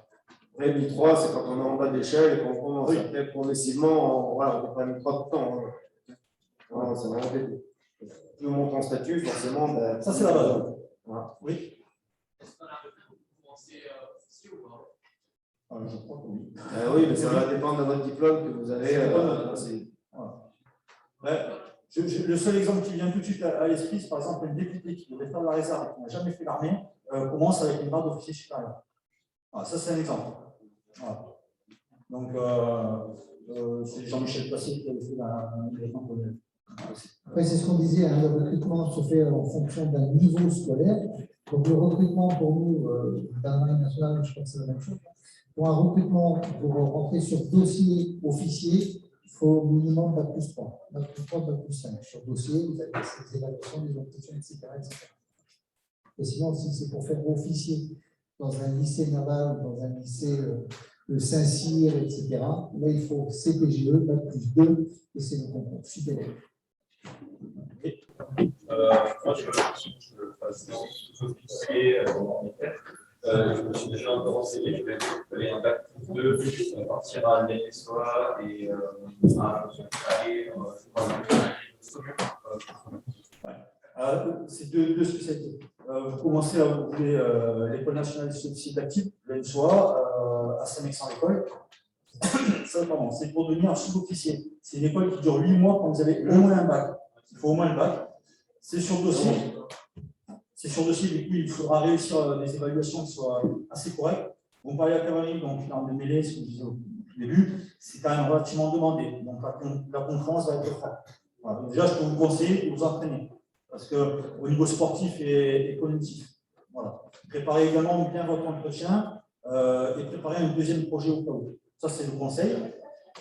Après, 1003, c'est quand on est en bas de l'échelle et qu'on commence à faire progressivement, voilà, on ne prend pas de temps. Hein. Voilà, c'est vraiment fait. Plus on monte en statut, forcément. Ben, ça, c'est la base. Voilà. Oui. Est-ce qu'on a commencé ici ou pas? Je crois que oui. Oui, mais ça va dépendre de votre diplôme que vous avez. Voilà. Le seul exemple qui vient tout de suite à l'esprit, c'est par exemple un député qui devait faire de la réserve et qui n'a jamais fait l'armée, commence avec une grade d'officier supérieur. Voilà, ça, c'est un exemple. Voilà. Donc, c'est Jean-Michel Passé qui avait fait l'exemple. Après, c'est ce qu'on disait, hein, le recrutement se fait en fonction d'un niveau scolaire. Donc, le recrutement pour nous, dans l'Armée nationale, je crois que c'est la même chose. Pour un recrutement, pour rentrer sur dossier officier, il faut au minimum Bac plus 3, Bac plus 3, Bac plus 5. Sur dossier, vous avez des évaluations, des entretiens, etc., etc. Et sinon, si c'est pour faire officier dans un lycée naval, dans un lycée de Saint-Cyr, etc., là, il faut CPGE, Bac plus 2, et c'est le concours supérieur. Moi, je passe officier en militaire. Je me suis déjà un peu renseigné, je vais faire un bac plus 2, on partira à l'ENSOA et à c'est deux spécialités. Vous commencez à ouvrir l'École nationale des officiers d'actifs, l'ENSOA, à Saint-Mexan-l'École. Ça, pardon, c'est pour devenir sous-officier. C'est une école qui dure 8 mois quand vous avez au moins un bac. Il faut au moins le bac. C'est sur dossier. C'est sur dossier, du coup, il faudra réussir des évaluations qui soient assez correctes. Vous parlez à cavalerie, donc l'arme de mêlée, ce que je disais au début, c'est quand même relativement demandé. Donc la concurrence va être forte. Voilà. Déjà, je peux vous conseiller de vous entraîner. Parce qu'au niveau sportif et cognitif. Voilà. Préparez également bien votre entretien et préparez un deuxième projet au cas où. Ça, c'est le conseil.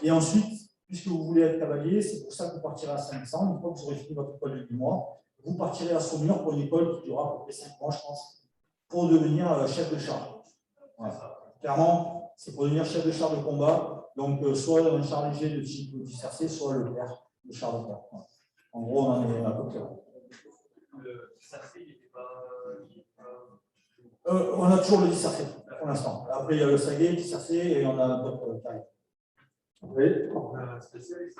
Et ensuite, puisque vous voulez être cavalier, c'est pour ça que vous partirez à 500. Une fois que vous aurez fini votre école de 8 mois, vous partirez à Saumur pour une école qui durera à peu près 5 mois, je pense, pour devenir chef de char. Voilà. Clairement, c'est pour devenir chef de char de combat. Donc, soit un char léger de type dispersé, soit le père, le char de terre. Voilà. En gros, on en est à peu près là. Le dissercé, il n'était pas. On a toujours le dissercé pour l'instant. Après, il y a le saguet, le dissercé, et on a d'autres carrières. Oui. On a un spécialiste.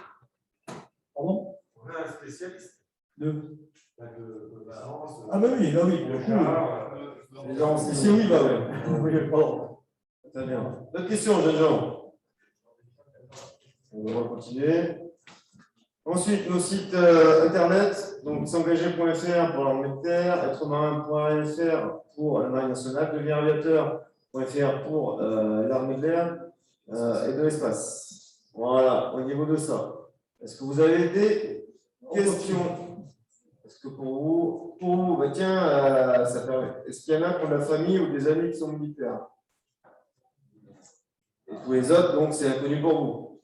Pardon? On a un spécialiste. De balance. Ah, bah oui, le Les gens, c'est oui, bah oui. Pardon. Très bien. D'autres questions, jeunes gens? On va continuer. Ensuite, nos sites internet, donc s'engager.fr pour l'armée de terre, êtremarin.fr pour la marine nationale, deviens-aviateur.fr pour l'armée de l'air et de l'espace. Voilà, au niveau de ça. Est-ce que vous avez des questions? Est-ce que pour vous bah tiens, ça permet. Est-ce qu'il y en a pour la famille ou des amis qui sont militaires? Et tous les autres, donc, c'est inconnu pour vous.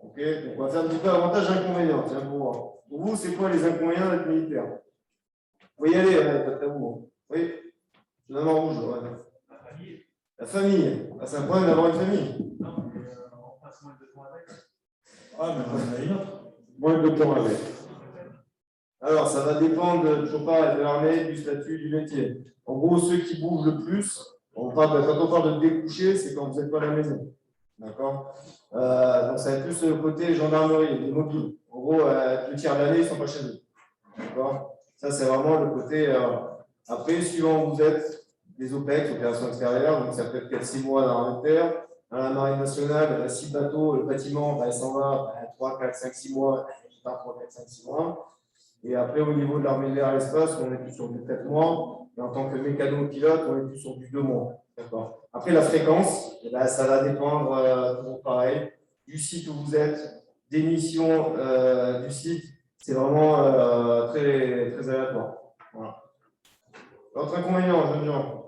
Ok, donc on va faire un petit peu avantage et inconvénient. Tiens, pour vous, c'est quoi les inconvénients d'être militaire? Vous pouvez y aller, pas à vous. Oui. Jeune homme en rouge, ouais. La famille. Ah, c'est un problème d'avoir une famille. Ah, mais on en a une autre. Moins de temps avec. Alors, ça va dépendre, toujours pas, de l'armée, du statut, du métier. En gros, ceux qui bougent le plus, quand on parle de découcher, c'est quand vous n'êtes pas à la maison. D'accord. Donc, ça va être plus le côté gendarmerie, les mobiles. En gros, le tiers de l'année, ils ne sont pas chez eux. D'accord. Ça, c'est vraiment le côté. Après, suivant où vous êtes, les OPEX, opérations extérieures, donc ça peut être 4-6 mois dans l'armée de terre. Dans la marine nationale, 6 bateaux, le bâtiment, il s'en va 3, 4, 5, 6 mois, 3, 4, 5, 6 mois. Et après, au niveau de l'armée de l'air et l'espace, on est plus sur du 4 mois. Et en tant que mécano-pilote, on est plus sur du 2 mois. Après, la fréquence, là, ça va dépendre, toujours pareil, du site où vous êtes, des missions du site. C'est vraiment très, très aléatoire. Voilà. L'autre inconvénient, jeunes gens.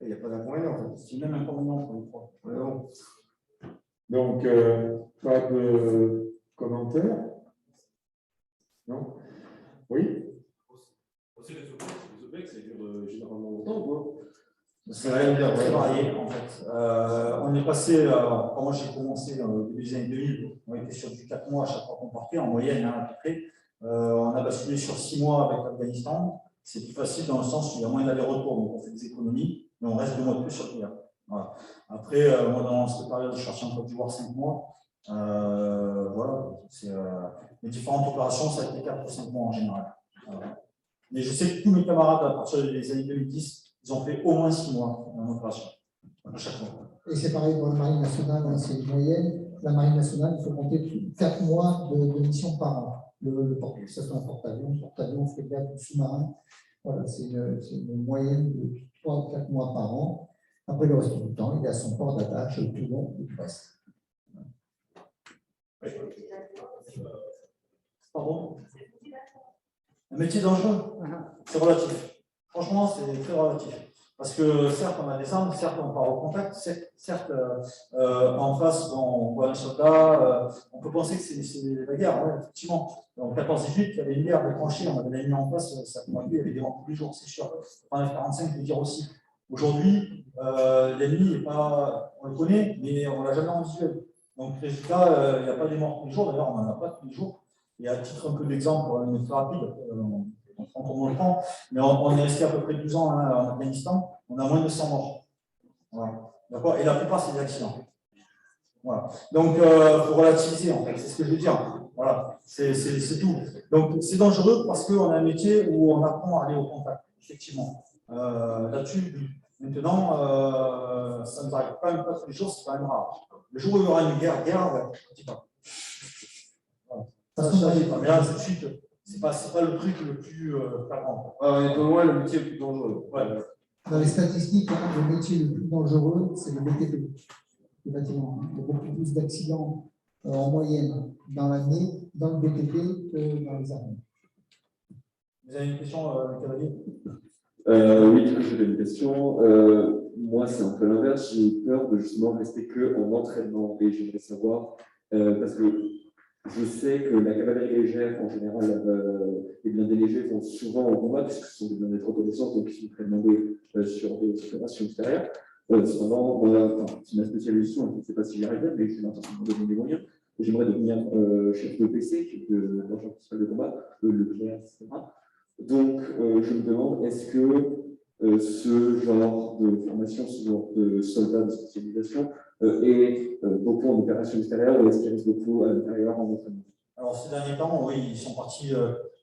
Il n'y a pas d'inconvénient. C'est même inconvénient pour les trois. Ouais, bon. Donc, pas de commentaires? Non? Oui? Aussi, les OPEX, ça dure généralement longtemps, quoi. C'est très varié, en fait. On est passé, quand moi j'ai commencé au début des années 2000, on était sur du 4 mois à chaque fois qu'on partait, en moyenne, hein, à peu près. On a basculé sur 6 mois avec l'Afghanistan. C'est plus facile dans le sens où il y a moins d'aller-retour, donc on fait des économies, mais on reste 2 mois de plus sur le terrain. Voilà. Après, moi, dans cette période, je suis parti en Côte d'Ivoire 5 mois. Voilà, les différentes opérations, ça a été 4 ou 5 mois en général. Voilà. Mais je sais que tous mes camarades, à partir des années 2010, ils ont fait au moins 6 mois en opération, à chaque fois. Et c'est pareil pour la Marine nationale, hein, c'est une moyenne. La Marine nationale, il faut compter 4 mois de mission par an. Que ce soit un porte-avions, frégate ou sous-marin. Voilà, c'est une moyenne de 3 ou 4 mois par an. Après, le reste du temps, il a son port d'attache, tout le long et tout le reste. Pardon? Un métier dangereux, c'est relatif. Franchement, c'est très relatif. Parce que certes, on a des armes, certes, on part au contact, certes, en face, quand on voit un soldat, on peut penser que c'est la guerre, ouais, effectivement. En 14-18, il y avait une guerre déclenchée, on avait l'ennemi en face, ça combattait, il y avait des morts tous les jours, c'est sûr. Pendant F-45, je veux dire aussi. Aujourd'hui, l'ennemi n'est pas, on le connaît, mais on ne l'a jamais en visuel. Donc, résultat, il n'y a pas des morts tous les jours, d'ailleurs, on n'en a pas tous les jours. Et à titre un peu d'exemple, pour une très rapide, on prend comme le temps, mais on est resté à peu près 12 ans hein, en Afghanistan, on a moins de 100 morts. Voilà. D'accord. Et la plupart, c'est des accidents. Voilà. Donc, il faut relativiser, en fait, c'est ce que je veux dire. Voilà, c'est tout. Donc, c'est dangereux parce qu'on a un métier où on apprend à aller au contact, effectivement. Là-dessus, maintenant, ça ne nous arrive pas tous les jours, c'est quand même rare. Le jour où il y aura une guerre, ouais, je ne dis pas. Voilà. Mais là, tout de suite, c'est pas le truc le plus flagrant. On est au moins le métier le plus dangereux. Ouais. Dans les statistiques, hein, le métier le plus dangereux, c'est le BTP, le bâtiment. Il y a beaucoup plus d'accidents en moyenne dans l'année dans le BTP que dans les armées. Vous avez une question, Cavalier? Oui, j'avais une question. Moi, c'est un peu l'inverse. J'ai peur de justement rester que en entraînement. Et j'aimerais savoir, parce que je sais que la cavalerie légère, en général, les blindés légers vont souvent au combat, puisque ce sont des blindés de reconnaissance, donc ils sont très demandés sur des opérations extérieures. Cependant, c'est ma spécialisation, je ne sais pas si j'y arriverai, mais j'ai l'intention de me donner des moyens. J'aimerais devenir chef de PC, d'agent principal de combat, le clair, etc. Donc, je me demande, est-ce que ce genre de formation, ce genre de soldats de spécialisation est beaucoup en opération extérieure ou est-ce qu'il reste beaucoup à l'intérieur en entraînement? Alors, ces derniers temps, oui, ils sont partis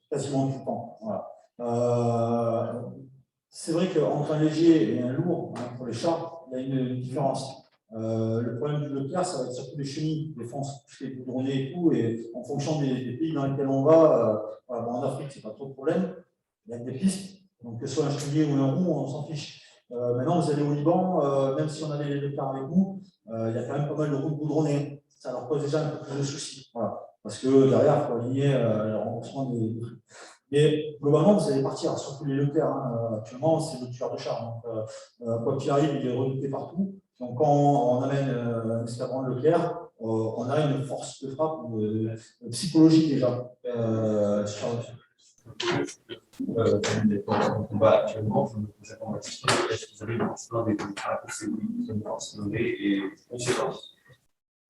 quasiment tout le temps. Voilà. C'est vrai qu'entre un léger et un lourd, hein, pour les chars, il y a une différence. Le problème du Leclerc, ça va être surtout les chenilles, des fonces, les goudronnés et tout, et en fonction des pays dans lesquels on va, voilà, bon, en Afrique, c'est pas trop de problème, il y a des pistes, donc que ce soit un chenillier ou un roux, on s'en fiche. Maintenant, vous allez au Liban, même si on avait les Leclerc avec nous, il y a quand même pas mal de routes goudronnées. Ça leur pose déjà un peu plus de soucis. Voilà. Parce que derrière, il faut aligner le remboursement des prix. Mais globalement, vous allez partir, surtout les Leclerc. Hein. Actuellement, c'est le tueur de char. Donc, quoi qu'il arrive, il est redouté partout. Donc, quand on amène un escadron de Leclerc, on a une force de frappe psychologique déjà. les forces en combat actuellement, je me pose la question, est-ce que vous avez lancement des forces nommées et conséquences?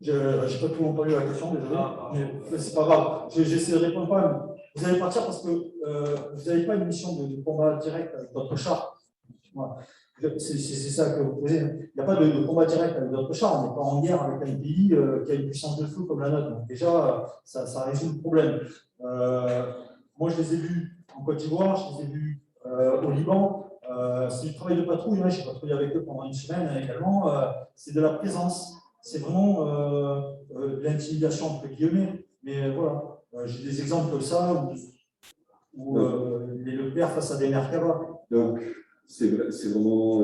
Je n'ai pas tout entendu la question, désolé, mais c'est pas grave. J'essaie de répondre quand même. Vous allez partir parce que vous n'avez pas une mission de combat direct avec d'autres chars. Voilà. C'est ça que vous posez. Il n'y a pas de combat direct avec d'autres chars. On n'est pas en guerre avec un pays qui a une puissance de feu comme la nôtre. Donc déjà, ça résout le problème. Moi, je les ai vus en Côte d'Ivoire, je les ai vus au Liban. C'est du travail de patrouille. Hein. J'ai patrouillé avec eux pendant une semaine également. C'est de la présence. C'est vraiment de l'intimidation entre guillemets. Mais voilà, j'ai des exemples comme ça où les Leclerc face à des Merkava. Donc, c'est vraiment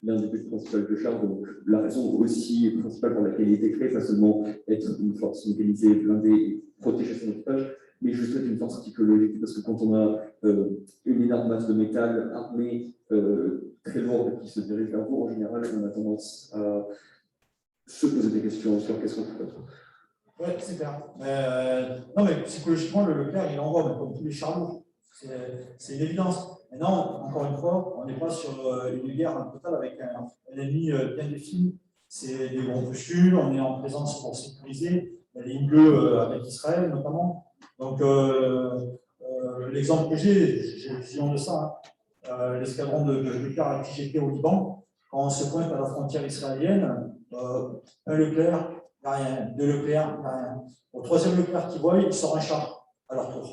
l'un des buts principaux de char. Donc, la raison aussi principale pour laquelle il était créé, pas seulement être une force mécanisée, blindée et protéger son équipage, mais juste être une force psychologique. Parce que quand on a une énorme masse de métal armée très lourde qui se dirige vers vous, en général, on a tendance à se poser des questions sur qu'est-ce qu'on peut faire. Oui, c'est clair. Non, mais psychologiquement, le Leclerc, il envoie, comme tous les chars lourds. C'est une évidence. Maintenant, encore une fois, on n'est pas sur une guerre totale avec un ennemi bien défini. C'est des groupuscules, on est en présence pour sécuriser. Il y a les lignes bleues avec Israël, notamment. Donc, l'exemple que j'ai vision de ça. Hein. L'escadron de Leclerc à qui j'étais au Liban, quand on se pointe à la frontière israélienne, un Leclerc, il n'y a rien. Deux Leclerc, il n'y a rien. Au troisième Leclerc qui voit, il sort un char à leur tour.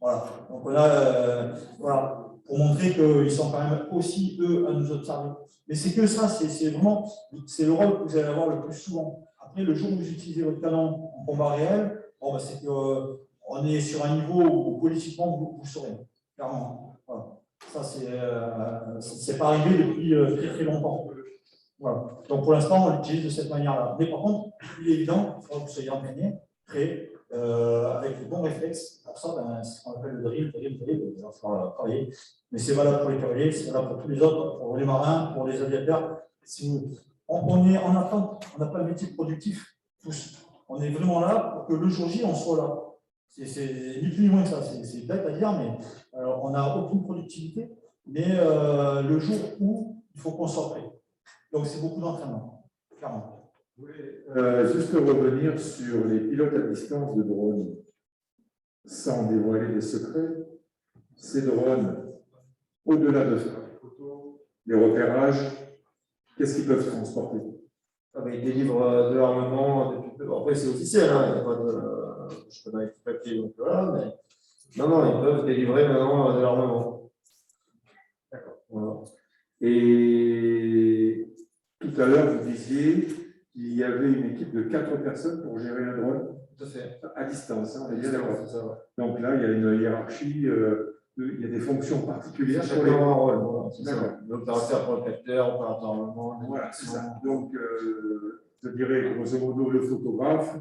Voilà. Donc on a, voilà, pour montrer qu'ils sont quand même aussi, eux, à nous observer. Mais c'est que ça, c'est vraiment, c'est le rôle que vous allez avoir le plus souvent. Après, le jour où vous utilisez votre canon en combat réel, bon, bah, c'est qu'on est sur un niveau où politiquement, vous saurez, clairement. Voilà. Ça, c'est pas arrivé depuis très très longtemps. Voilà. Donc pour l'instant, on l'utilise de cette manière-là. Mais par contre, il est évident, il faudra que vous soyez entraîné, prêt, avec les bons réflexes. Pour ça, c'est ce qu'on appelle le drill, il va falloir travailler. Mais c'est valable pour les cavaliers, c'est valable pour tous les autres, pour les marins, pour les aviateurs. On est en attente, on n'a pas le métier productif, tous. On est vraiment là pour que le jour J, on soit là. C'est ni plus ni moins que ça, c'est bête à dire, mais on n'a aucune productivité. Mais le jour où il faut qu'on soit prêt. Donc c'est beaucoup d'entraînement, clairement. Je voulais juste revenir sur les pilotes à distance de drones. Sans dévoiler des secrets, ces drones, au-delà de faire les photos, les repérages, qu'est-ce qu'ils peuvent transporter? Ils délivrent de l'armement. Après, c'est officiel, hein, il n'y a pas de. Je peux donner tout papier, donc voilà, mais. Non, ils peuvent délivrer maintenant de l'armement. D'accord. Voilà. Et tout à l'heure, vous disiez qu'il y avait une équipe de 4 personnes pour gérer un drone. Tout à fait. À distance, hein, on est bien d'accord. C'est ça, ouais. Donc là, il y a une hiérarchie, il y a des fonctions particulières. Chacun a un rôle. Voilà, c'est D'accord. ça. L'opérateur pour le capteur, opérateur armement. Voilà, c'est ça. Donc, je dirais grosso modo le photographe,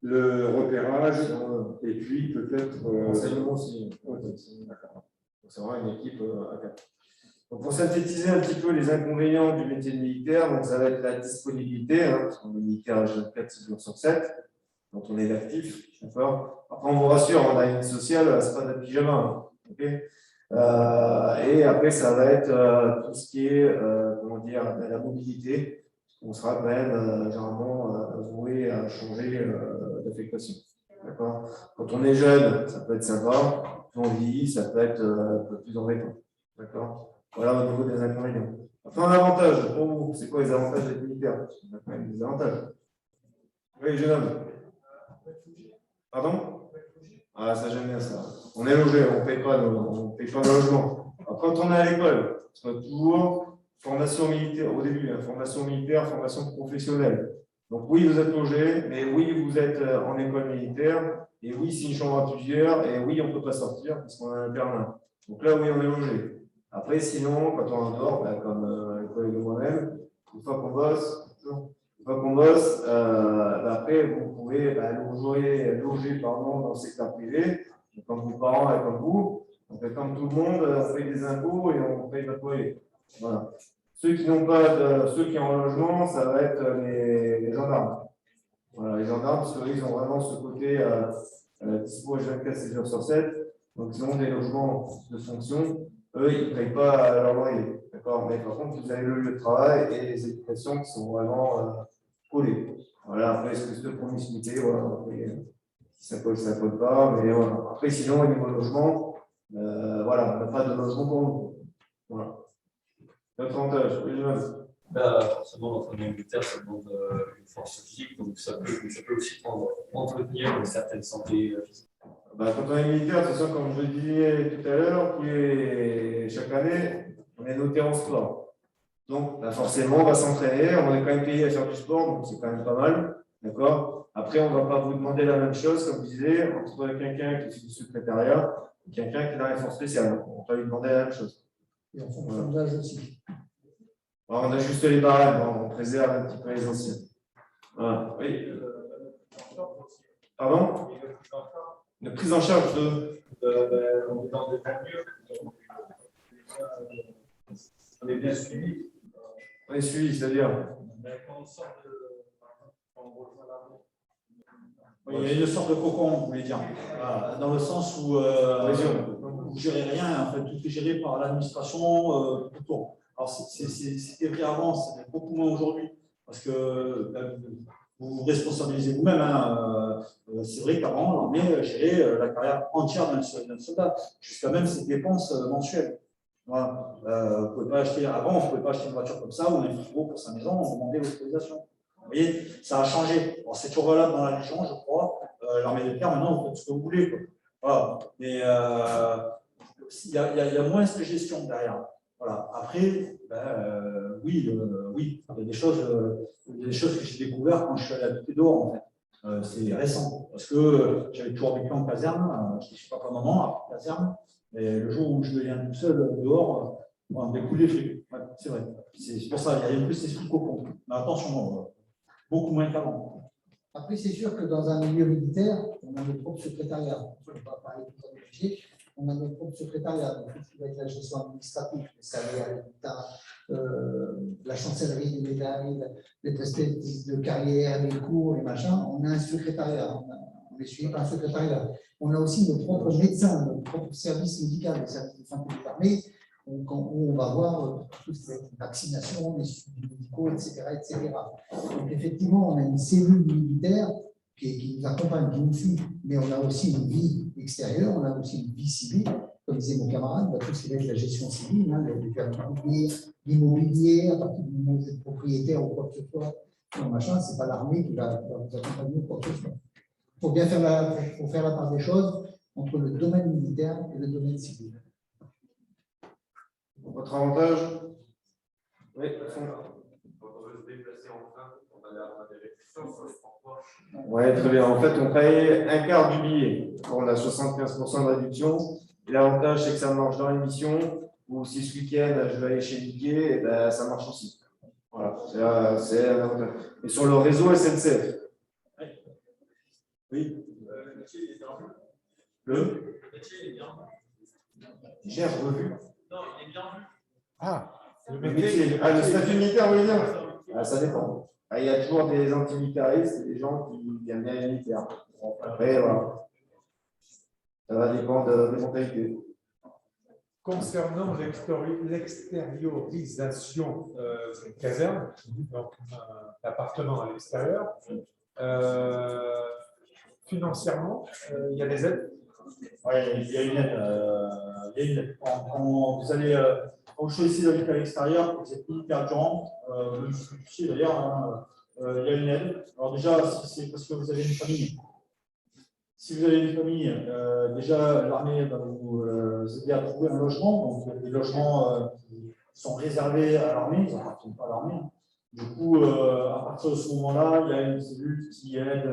le repérage, et puis peut-être. Renseignement aussi. D'accord. C'est vraiment une équipe à 4. Donc, pour synthétiser un petit peu les inconvénients du métier de militaire, donc ça va être la disponibilité, hein, parce qu'on est militaire à 24 jours sur 7, quand on est l'actif, d'accord. Après, on vous rassure, on a une sociale, c'est pas notre pyjama, hein, okay. Et après, ça va être tout ce qui est, comment dire, la mobilité. On sera quand même généralement voué à changer d'affectation. D'accord. Quand on est jeune, ça peut être sympa. Quand on vieillit, ça peut être un peu plus embêtant. D'accord. Voilà au niveau des inconvénients. Enfin, un avantage pour vous, c'est quoi les avantages d'être militaire? On a quand même des avantages. Oui, jeune homme. Pardon? Ah, ça j'aime bien ça. On est logé, on ne paye pas nos logements. Alors, quand on est à l'école, on a toujours formation militaire, au début, hein, formation militaire, formation professionnelle. Donc oui, vous êtes logé, mais oui, vous êtes en école militaire, et oui, c'est une chambre à plusieurs, et oui, on ne peut pas sortir parce qu'on a un internat. Donc là, oui, on est logé. Après, sinon, quand on dort, comme les collègues de moi-même, une fois qu'on bosse, après, vous pouvez loger dans le secteur privé, comme vos parents et comme vous. Donc, comme tout le monde, on paye des impôts et on paye notre loyer. Voilà. Ceux qui ont un logement, ça va être les gendarmes. Voilà, les gendarmes, parce qu'ils ont vraiment ce côté dispo 24 jours sur 7. Donc, Donc, ils ont des logements de fonction. Eux, ils ne payent pas leur loyer. D'accord? Mais par contre, vous avez le lieu de travail et les éducations qui sont vraiment collées. Voilà, après, espèce de promiscuité, voilà. Après, si ça colle pas. Mais voilà. Après, sinon, au niveau logement, voilà, on n'a pas de logement pour nous. Voilà. Notre avantage, oui, Forcément, l'entraînement militaire, ça demande une force physique, donc ça peut aussi entretenir une certaine santé physique. Quand on est militaire, c'est ça, comme je le disais tout à l'heure, chaque année, on est noté en sport. Donc, forcément, on va s'entraîner, on est quand même payé à faire du sport, donc c'est quand même pas mal. D'accord? Après, on ne va pas vous demander la même chose, comme je disais, entre quelqu'un qui est du secrétariat et quelqu'un qui est dans les forces spéciales. On va lui demander la même chose. Et en fonction de l'âge aussi. Alors, on ajuste les barèmes, on préserve un petit peu les anciens. Voilà. Oui. Pardon? Une prise en charge de. On est dans des milieux, on est bien suivi. On est suivi, c'est-à-dire. Quand on sort quand on rejoint l'armée. Oui, il y a une sorte de cocon, vous voulez dire. Voilà, dans le sens où vous ne gérez rien, en fait, tout est géré par l'administration autour. Alors, c'était vrai avant, c'est beaucoup moins aujourd'hui, parce que vous vous responsabilisez vous-même. Hein. C'est vrai qu'avant, l'armée gérait la carrière entière d'un soldat, jusqu'à même ses dépenses mensuelles. Voilà. Vous pouvez pas acheter, avant, on ne pouvait pas acheter une voiture comme ça ou un frigo pour sa maison, on demandait l'autorisation. Vous voyez, ça a changé. C'est toujours valable dans la Légion, je crois. L'armée de terre, maintenant, vous faites ce que vous voulez. Quoi. Voilà. Mais il y a moins de gestion derrière. Voilà. Après, oui, il y a des choses que j'ai découvertes quand je suis allé habiter dehors, en fait. C'est récent, parce que j'avais toujours vécu en caserne, je ne sais pas pour le moment, en caserne, et le jour où je deviens tout seul dehors, on découle les frics. Ouais, c'est vrai. C'est pour ça, il y a un peu cet esprit cocon. Mais attention, beaucoup moins qu'avant. Après, c'est sûr que dans un milieu militaire, on a notre propre secrétariat. On ne va pas parler tout à fait. On a notre propre secrétariat. Donc, tout ce qui va être la gestion administrative, les salaires, la chancellerie, les perspectives de carrière, les cours, les machins, on a un secrétariat. On est suivi par un secrétariat. On a aussi nos propres médecins, notre propre service médical, le service de santé des armées, où on va voir tout ce qui est vaccination, les suivis médicaux, etc., etc. Donc, effectivement, on a une cellule militaire qui nous accompagne, qui nous suit, mais on a aussi une vie extérieure, on a aussi une vie civile, comme disait mon camarade, tout ce qui va être la gestion civile, hein, l'immobilier, à partir du moment où vous êtes propriétaire ou quoi que ce soit, ce n'est pas l'armée qui va vous accompagner ou quoi que ce soit. Il faut bien faire la part des choses entre le domaine militaire et le domaine civil. Votre avantage? Oui, Quand on veut se déplacer en train, on a des réflexions sur les transports. Ouais, très bien. En fait, on paye un quart du billet. On a 75% de réduction. L'avantage, c'est que ça marche dans l'émission. Ou si ce week-end, je vais aller chez Didier, ben, ça marche aussi. Voilà, c'est un avantage. Et sur le réseau SNCF. Oui. Le métier, il est bien vu. Le métier, il est bien vu. J'ai revu. Non, il est bien vu. Ah, Le métier. Ah, le statut militaire, vous voulez dire? Ah, ça dépend. Ah, il y a toujours des antimilitaristes et des gens qui aiment bien les militaires. Après, voilà. Ça va dépendre des mentalités. concernant l'extériorisation d'une caserne, donc un appartement à l'extérieur, financièrement, il y a des aides. Oui, il y a une aide. Quand vous allez, quand vous choisissez d'habiter à l'extérieur, vous êtes militaire durant, même si vous savez d'ailleurs, hein, il y a une aide. Alors déjà, si c'est parce que vous avez une famille. Si vous avez une famille, déjà l'armée va vous aider à trouver un logement. Donc les logements sont réservés à l'armée, ils n'appartiennent pas à l'armée. Du coup, à partir de ce moment-là, il y a une cellule qui aide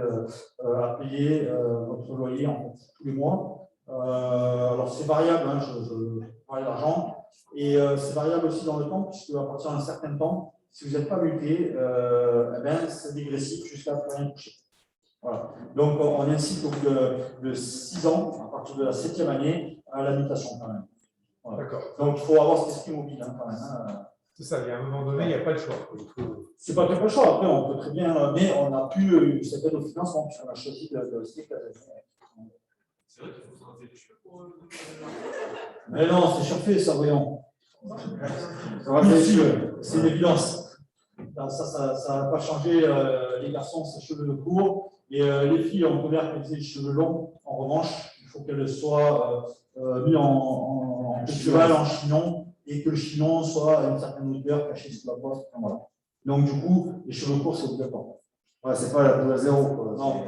à payer votre loyer en fait, tous les mois. Alors c'est variable, hein, je parlais d'argent, et c'est variable aussi dans le temps, puisque à partir d'un certain temps, si vous n'êtes pas muté, eh ben, c'est dégressif jusqu'à plus rien toucher. Voilà. Donc on incite donc, de 6 ans, à partir de la 7e année, à l'habitation quand même. Voilà. D'accord. Donc il faut avoir cet esprit mobile hein, quand même. Hein. C'est ça, il y a un moment donné, il n'y a pas le choix. C'est pas tout le choix, après on peut très bien, mais on n'a plus cette aide au financement, puisqu'on a choisi de rester. C'est vrai qu'il faut s'en intéresser pour Mais non, c'est surfait, ça, voyons. C'est une évidence. Ça n'a pas changé. Les garçons, c'est cheveux courts. Et les filles, on peut dire qu'elles aient les cheveux longs. En revanche, il faut qu'elles soient mises en cheval, en chignon, et que le chignon soit à une certaine hauteur, caché sous la poste. Voilà. Donc, du coup, les cheveux courts, c'est obligatoire. Ouais, c'est pas la poule à zéro. Quoi. Non.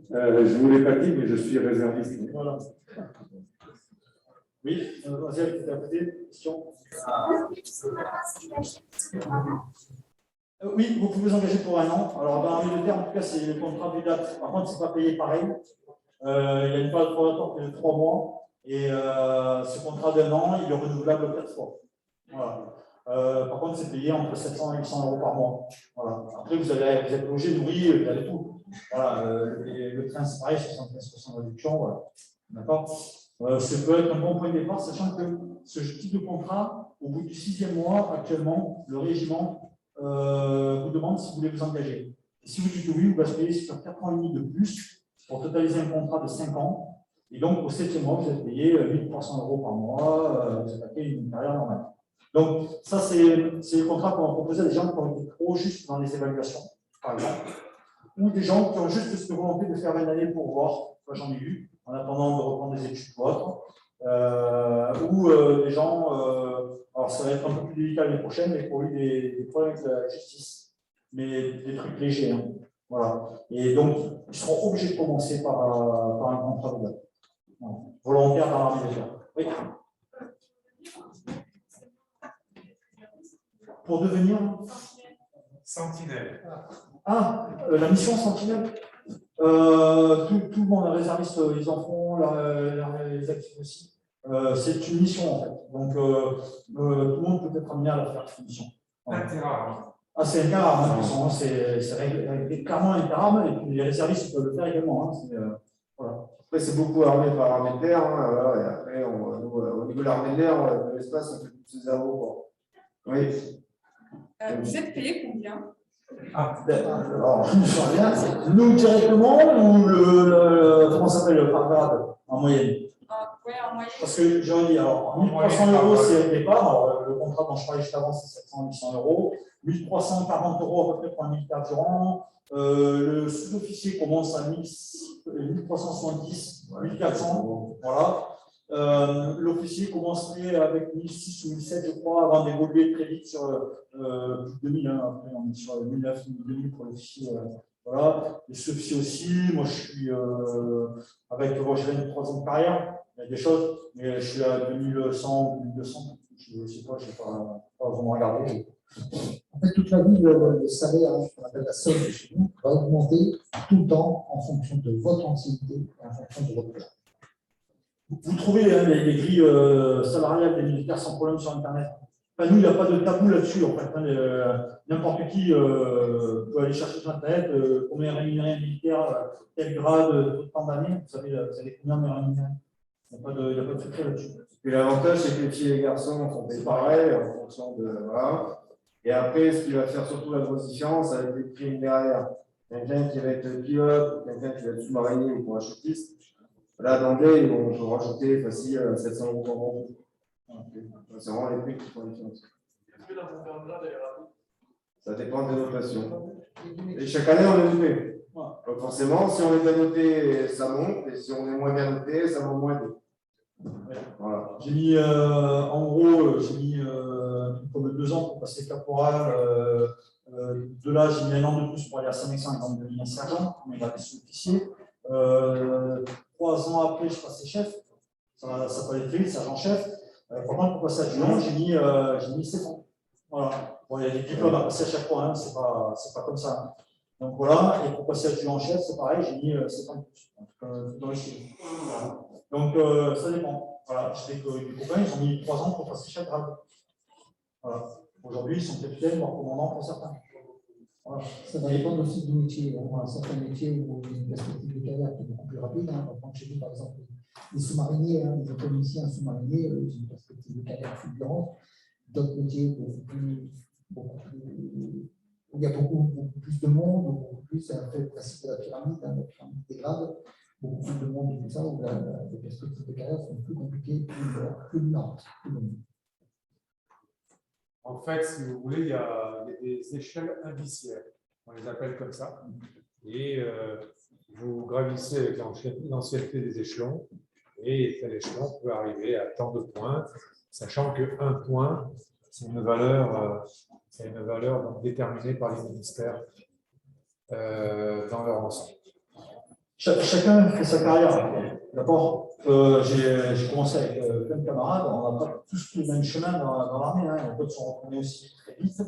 Je ne vous l'ai pas dit, mais je suis réserviste. Voilà. Oui, vas-y, tu as posé question. Oui, vous pouvez vous engager pour 1 an. Alors, dans Angleterre, en tout cas, c'est le contrat du date. Par contre, ce n'est pas payé pareil. Il y a une période probatoire qui est de 3 mois. Et ce contrat d'1 an, il est renouvelable 4 fois. Voilà. Par contre, c'est payé entre 700 et 800 euros par mois. Voilà. Après, vous êtes logé, nourri, vous avez tout. Voilà. Le train, c'est pareil, 75% de réduction. Voilà. D'accord. Ça peut être un bon point de départ, sachant que ce type de contrat, au bout du 6e mois, actuellement, le régiment vous demande si vous voulez vous engager. Et si vous dites oui, vous basculez sur 4 ans et demi de plus pour totaliser un contrat de 5 ans. Et donc, au 7e mois, vous êtes payé 1 300 euros par mois, vous attaquez une carrière normale. Donc, ça, c'est le contrat qu'on va proposer à des gens qui ont été trop justes dans les évaluations, par exemple, ou des gens qui ont juste cette volonté de faire une année pour voir, moi j'en ai eu, en attendant de reprendre des études ou autres, ou des gens, alors ça va être un peu plus délicat l'année prochaine, mais qui ont eu des problèmes avec la justice, mais des trucs légers. Hein. Voilà. Et donc, ils seront obligés de commencer par un contrat de date. Voilà. Volontaire dans l'armée de terre. Oui. Pour devenir Sentinelle. Ah, la mission Sentinelle. Tout le monde, les réservistes, ils en font, les actifs aussi. C'est une mission en fait. Donc, tout le monde peut être amené à la faire, cette mission. Interarmes. Ah, c'est interarmes, hein, c'est clairement interarmes, et puis les réservistes peuvent le faire également. Hein, voilà. Après, c'est beaucoup armé par l'armée de l'air. Hein, voilà, et après, au niveau de l'armée de l'air, de l'espace, on fait tous ces zéros. Oui. Vous êtes payé combien? Alors, nous directement ou comment ça s'appelle, par grade, en moyenne? Oui, en moyenne. Parce que j'en dis, alors, 1 300 euros, c'est le départ. Alors, le contrat dont je parlais juste avant, c'est 700-800 euros. 1 340 euros à peu près pour un militaire durant. Le sous-officier commence à 1 370, 1 400. Voilà. L'officier commencerait avec 1 600 ou 1 700, je crois, avant d'évoluer très vite sur plus de 2000. Hein, après, on est sur 1900, 2000 pour l'officier. Voilà. Les sous-officiers aussi. Moi, je suis avec, bon, j'ai 3 ans de carrière. Il y a des choses, mais je suis à 2100 ou 2200. Je ne sais pas, je n'ai pas vraiment regardé. En fait, toute la vie, le salaire, hein, qu'on appelle la solde chez nous, va augmenter tout le temps en fonction de votre ancienneté et en fonction de votre plan. Vous trouvez hein, les grilles salariales des militaires sans problème sur Internet. Enfin, nous, il n'y a pas de tabou là-dessus. En fait, hein, n'importe qui peut aller chercher sur Internet combien est rémunéré un militaire, tel grade, tant d'années. Vous savez combien est rémunéré. Il n'y a pas de secret là-dessus. Et l'avantage, c'est que les filles et les garçons sont pareils en fonction de. Voilà. Et après, ce qui va faire surtout la grosse différence avec les primes derrière. Quelqu'un qui va être pilote, quelqu'un qui va être sous-marinier ou parachutiste. Là, d'anglais, ils vont rajouter facile 700 euros par an. C'est vraiment les prix qui font la différence. Ça dépend des notations. Et chaque année, on est noté. Donc forcément, si on est bien noté, ça monte. Et si on est moins bien noté, ça monte moins vite. Voilà. J'ai mis, en gros, j'ai mis comme 2 ans pour passer caporal. De là, j'ai mis 1 an de plus pour aller à Saint-Mexan et donc devenir sergent, mais il a des sous-officiers. 3 ans après, je passais chef. Ça peut aller très vite, sergent-chef. Par contre, pour passer adjudant, j'ai mis 7 ans. Voilà. Bon, il y a des diplômes à passer à chaque fois, hein, c'est pas comme ça. Hein. Donc voilà, et pour passer adjudant-chef, c'est pareil, j'ai mis 7 ans de plus. Dans les chiffres. Voilà. Donc ça dépend. Voilà, je sais que les copains, ils ont mis 3 ans pour passer chaque grade. Voilà. Aujourd'hui, ils sont capitaines, voire commandants pour certains. Voilà. Ça va dépendre aussi du métier. On a certains métiers où il y a une perspective de carrière qui est beaucoup plus rapide. Hein. On va prendre chez nous, par exemple, les sous-mariniers, hein, les mécaniciens sous-mariniers, ils ont une perspective de carrière fulgurante. D'autres métiers beaucoup plus, où il y a beaucoup plus de monde, beaucoup plus, c'est un peu le principe de la pyramide des grades. beaucoup plus de monde et tout ça, où les perspectives de carrière sont plus compliquées, plus lentes. En fait, si vous voulez, il y a des échelles indiciaires, on les appelle comme ça. Et vous gravissez avec l'ancienneté des échelons, et tel échelon peut arriver à tant de points, sachant qu'un point, c'est une valeur donc, déterminée par les ministères dans leur ensemble. Chacun fait sa carrière. D'accord. J'ai commencé avec plein de camarades, on n'a pas tous pris le même chemin dans l'armée. Hein. D'autres sont retournés aussi très vite,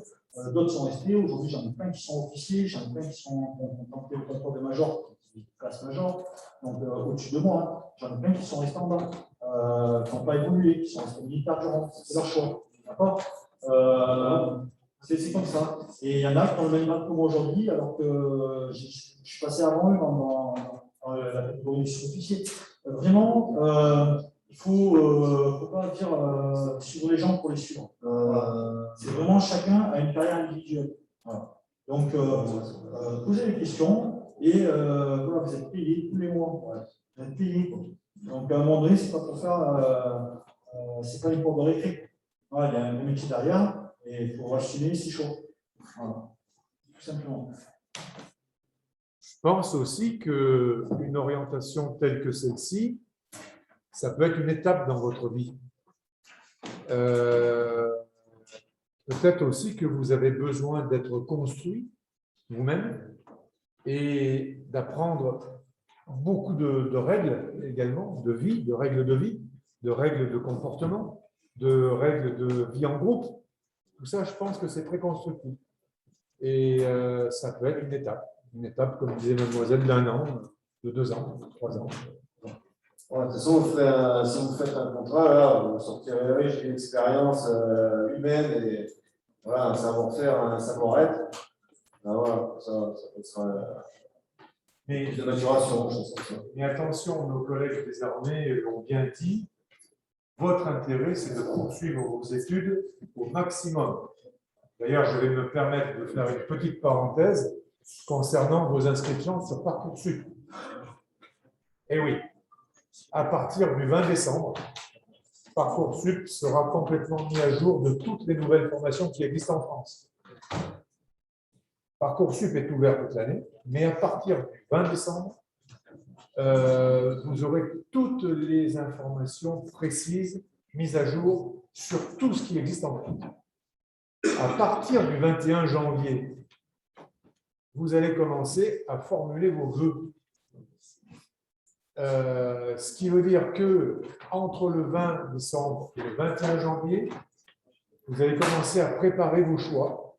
d'autres sont restés. Aujourd'hui, j'en ai plein qui sont officiers, j'en ai plein qui sont tentés au concours de major, classe major, donc au-dessus de moi. Hein. J'en ai plein qui sont restés en bas, qui n'ont pas évolué, qui sont restés militaires durant. C'est leur choix. D'accord. C'est comme ça. Et il y en a qui ont le même mal que moi aujourd'hui, alors que je suis passé avant eux dans la catégorie sous-officier. Vraiment, il ne faut pas dire suivre les gens pour les suivre. Voilà. C'est vraiment chacun a une carrière individuelle. Voilà. Donc, posez des questions et voilà, vous êtes payé tous les mois. Voilà. Vous êtes payé. Donc, à un moment donné, ce n'est pas pour faire, c'est pas une cours de récré. Voilà, il y a un métier derrière. Et il faut assumer, c'est chaud. Voilà. Tout simplement. Je pense aussi qu'une orientation telle que celle-ci, ça peut être une étape dans votre vie. Peut-être aussi que vous avez besoin d'être construit vous-même et d'apprendre beaucoup de règles également, de vie, de règles de comportement, de règles de vie en groupe. Tout ça, je pense que c'est très constructif. Et ça peut être une étape, comme disait mademoiselle, d'1 an, de 2 ans, de 3 ans. Ouais, de toute façon, si vous faites un contrat, là, vous sortirez riche d'une expérience humaine et voilà, un savoir-faire, un savoir-être. Voilà, ça sera de maturation. Mais attention, nos collègues des armées l'ont bien dit, votre intérêt, c'est de poursuivre vos études au maximum. D'ailleurs, je vais me permettre de faire une petite parenthèse concernant vos inscriptions sur Parcoursup. Eh oui, à partir du 20 décembre, Parcoursup sera complètement mis à jour de toutes les nouvelles formations qui existent en France. Parcoursup est ouvert toute l'année, mais à partir du 20 décembre, vous aurez toutes les informations précises mises à jour sur tout ce qui existe en France. À partir du 21 janvier, vous allez commencer à formuler vos vœux. Ce qui veut dire que entre le 20 décembre et le 21 janvier, vous allez commencer à préparer vos choix.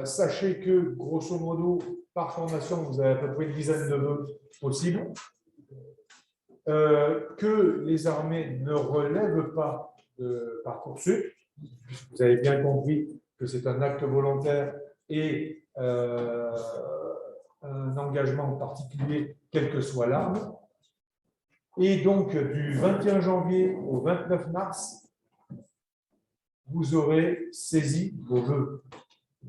Sachez que, grosso modo, par formation, vous avez à peu près une dizaine de vœux possibles. Que les armées ne relèvent pas de Parcoursup, puisque vous avez bien compris que c'est un acte volontaire et un engagement particulier, quelle que soit l'arme. Et donc, du 21 janvier au 29 mars, vous aurez saisi vos vœux.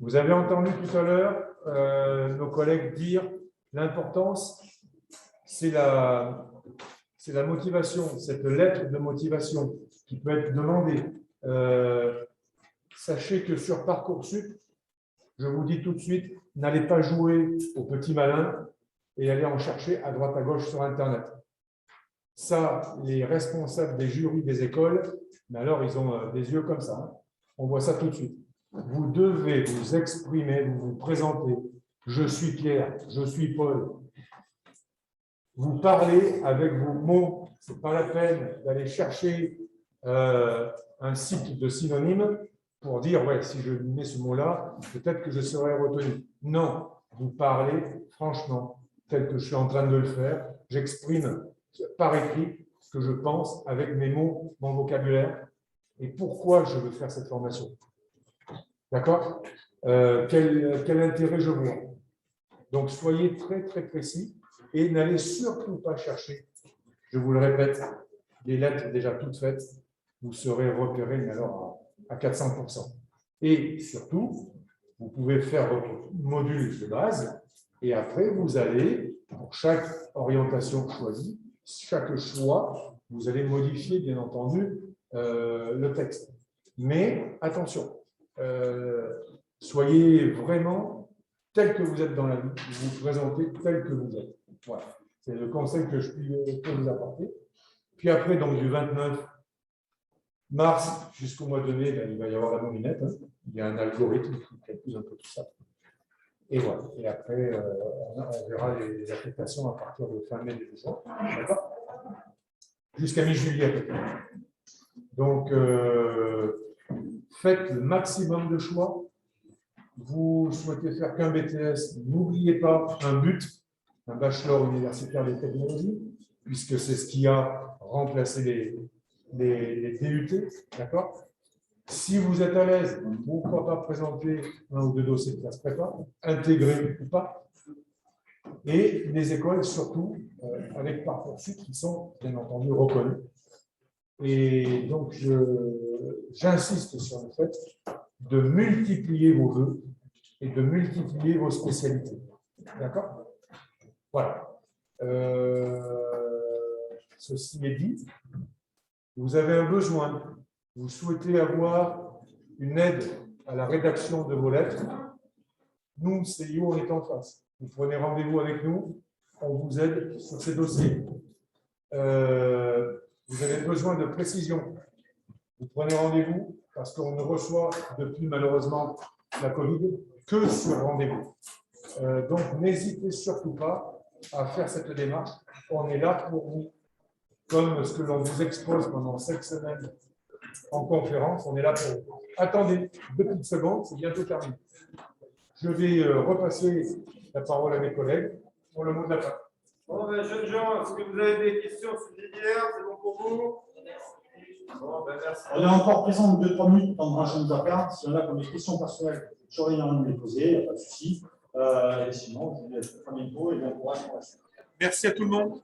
Vous avez entendu tout à l'heure nos collègues dire l'importance, c'est la motivation, cette lettre de motivation qui peut être demandée. Sachez que sur Parcoursup, je vous dis tout de suite, n'allez pas jouer au petit malin et allez en chercher à droite à gauche sur Internet. Ça, les responsables des jurys des écoles, mais alors ils ont des yeux comme ça. Hein. On voit ça tout de suite. Vous devez vous exprimer, vous présenter. Je suis Pierre, je suis Paul. Vous parlez avec vos mots. Ce n'est pas la peine d'aller chercher un site de synonymes pour dire, ouais, si je mets ce mot-là, peut-être que je serai retenu. Non, vous parlez franchement, tel que je suis en train de le faire. J'exprime par écrit ce que je pense avec mes mots, mon vocabulaire, et pourquoi je veux faire cette formation. D'accord? Quel intérêt je vois. Donc, soyez très, très précis et n'allez surtout pas chercher, je vous le répète, les lettres déjà toutes faites, vous serez repéré, mais alors à 400%. Et surtout, vous pouvez faire votre module de base et après, vous allez, pour chaque orientation choisie, chaque choix, vous allez modifier, bien entendu, le texte. Mais attention, soyez vraiment tel que vous êtes dans la vie, vous vous présentez tel que vous êtes. Voilà, c'est le conseil que je peux vous apporter. Puis après, donc du 29 mars jusqu'au mois de mai, ben, il va y avoir la molinette. Hein. Il y a un algorithme qui calcule un peu tout ça. Et voilà. Et après, on verra les affectations à partir de fin mai, début juin. D'accord ? Jusqu'à mi-juillet à peu près. Donc, faites le maximum de choix. Vous souhaitez faire qu'un BTS, n'oubliez pas un but, un bachelor universitaire des technologies, puisque c'est ce qui a remplacé les DUT, d'accord? Si vous êtes à l'aise, pourquoi pas présenter un ou deux dossiers de classe prépa, intégrer ou pas, et les écoles surtout avec Parcoursup qui sont bien entendu reconnues. Et donc j'insiste sur le fait de multiplier vos vœux et de multiplier vos spécialités, d'accord? Voilà. Ceci est dit, vous avez un besoin, vous souhaitez avoir une aide à la rédaction de vos lettres. Nous, CIO, on est en face. Vous prenez rendez-vous avec nous, on vous aide sur ces dossiers. Vous avez besoin de précision. Vous prenez rendez-vous parce qu'on ne reçoit depuis malheureusement la Covid que sur rendez-vous. Donc, n'hésitez surtout pas à faire cette démarche. On est là pour vous. Comme ce que l'on vous expose pendant 5 semaines en conférence, on est là pour vous. Attendez 2 petites secondes, c'est bientôt terminé. Je vais repasser la parole à mes collègues pour le mot de la fin. Bon, ben, jeunes gens, est-ce que vous avez des questions subsidiaires? C'est bon pour vous? Bon, ben, merci. On est encore présent de 2-3 minutes dans le prochain affaires. Si on a comme des questions personnelles, je rien à nous les poser, il n'y a pas de souci. Et sinon, je vous dis à très bientôt et bon courage pour la suite. Merci à tout le monde.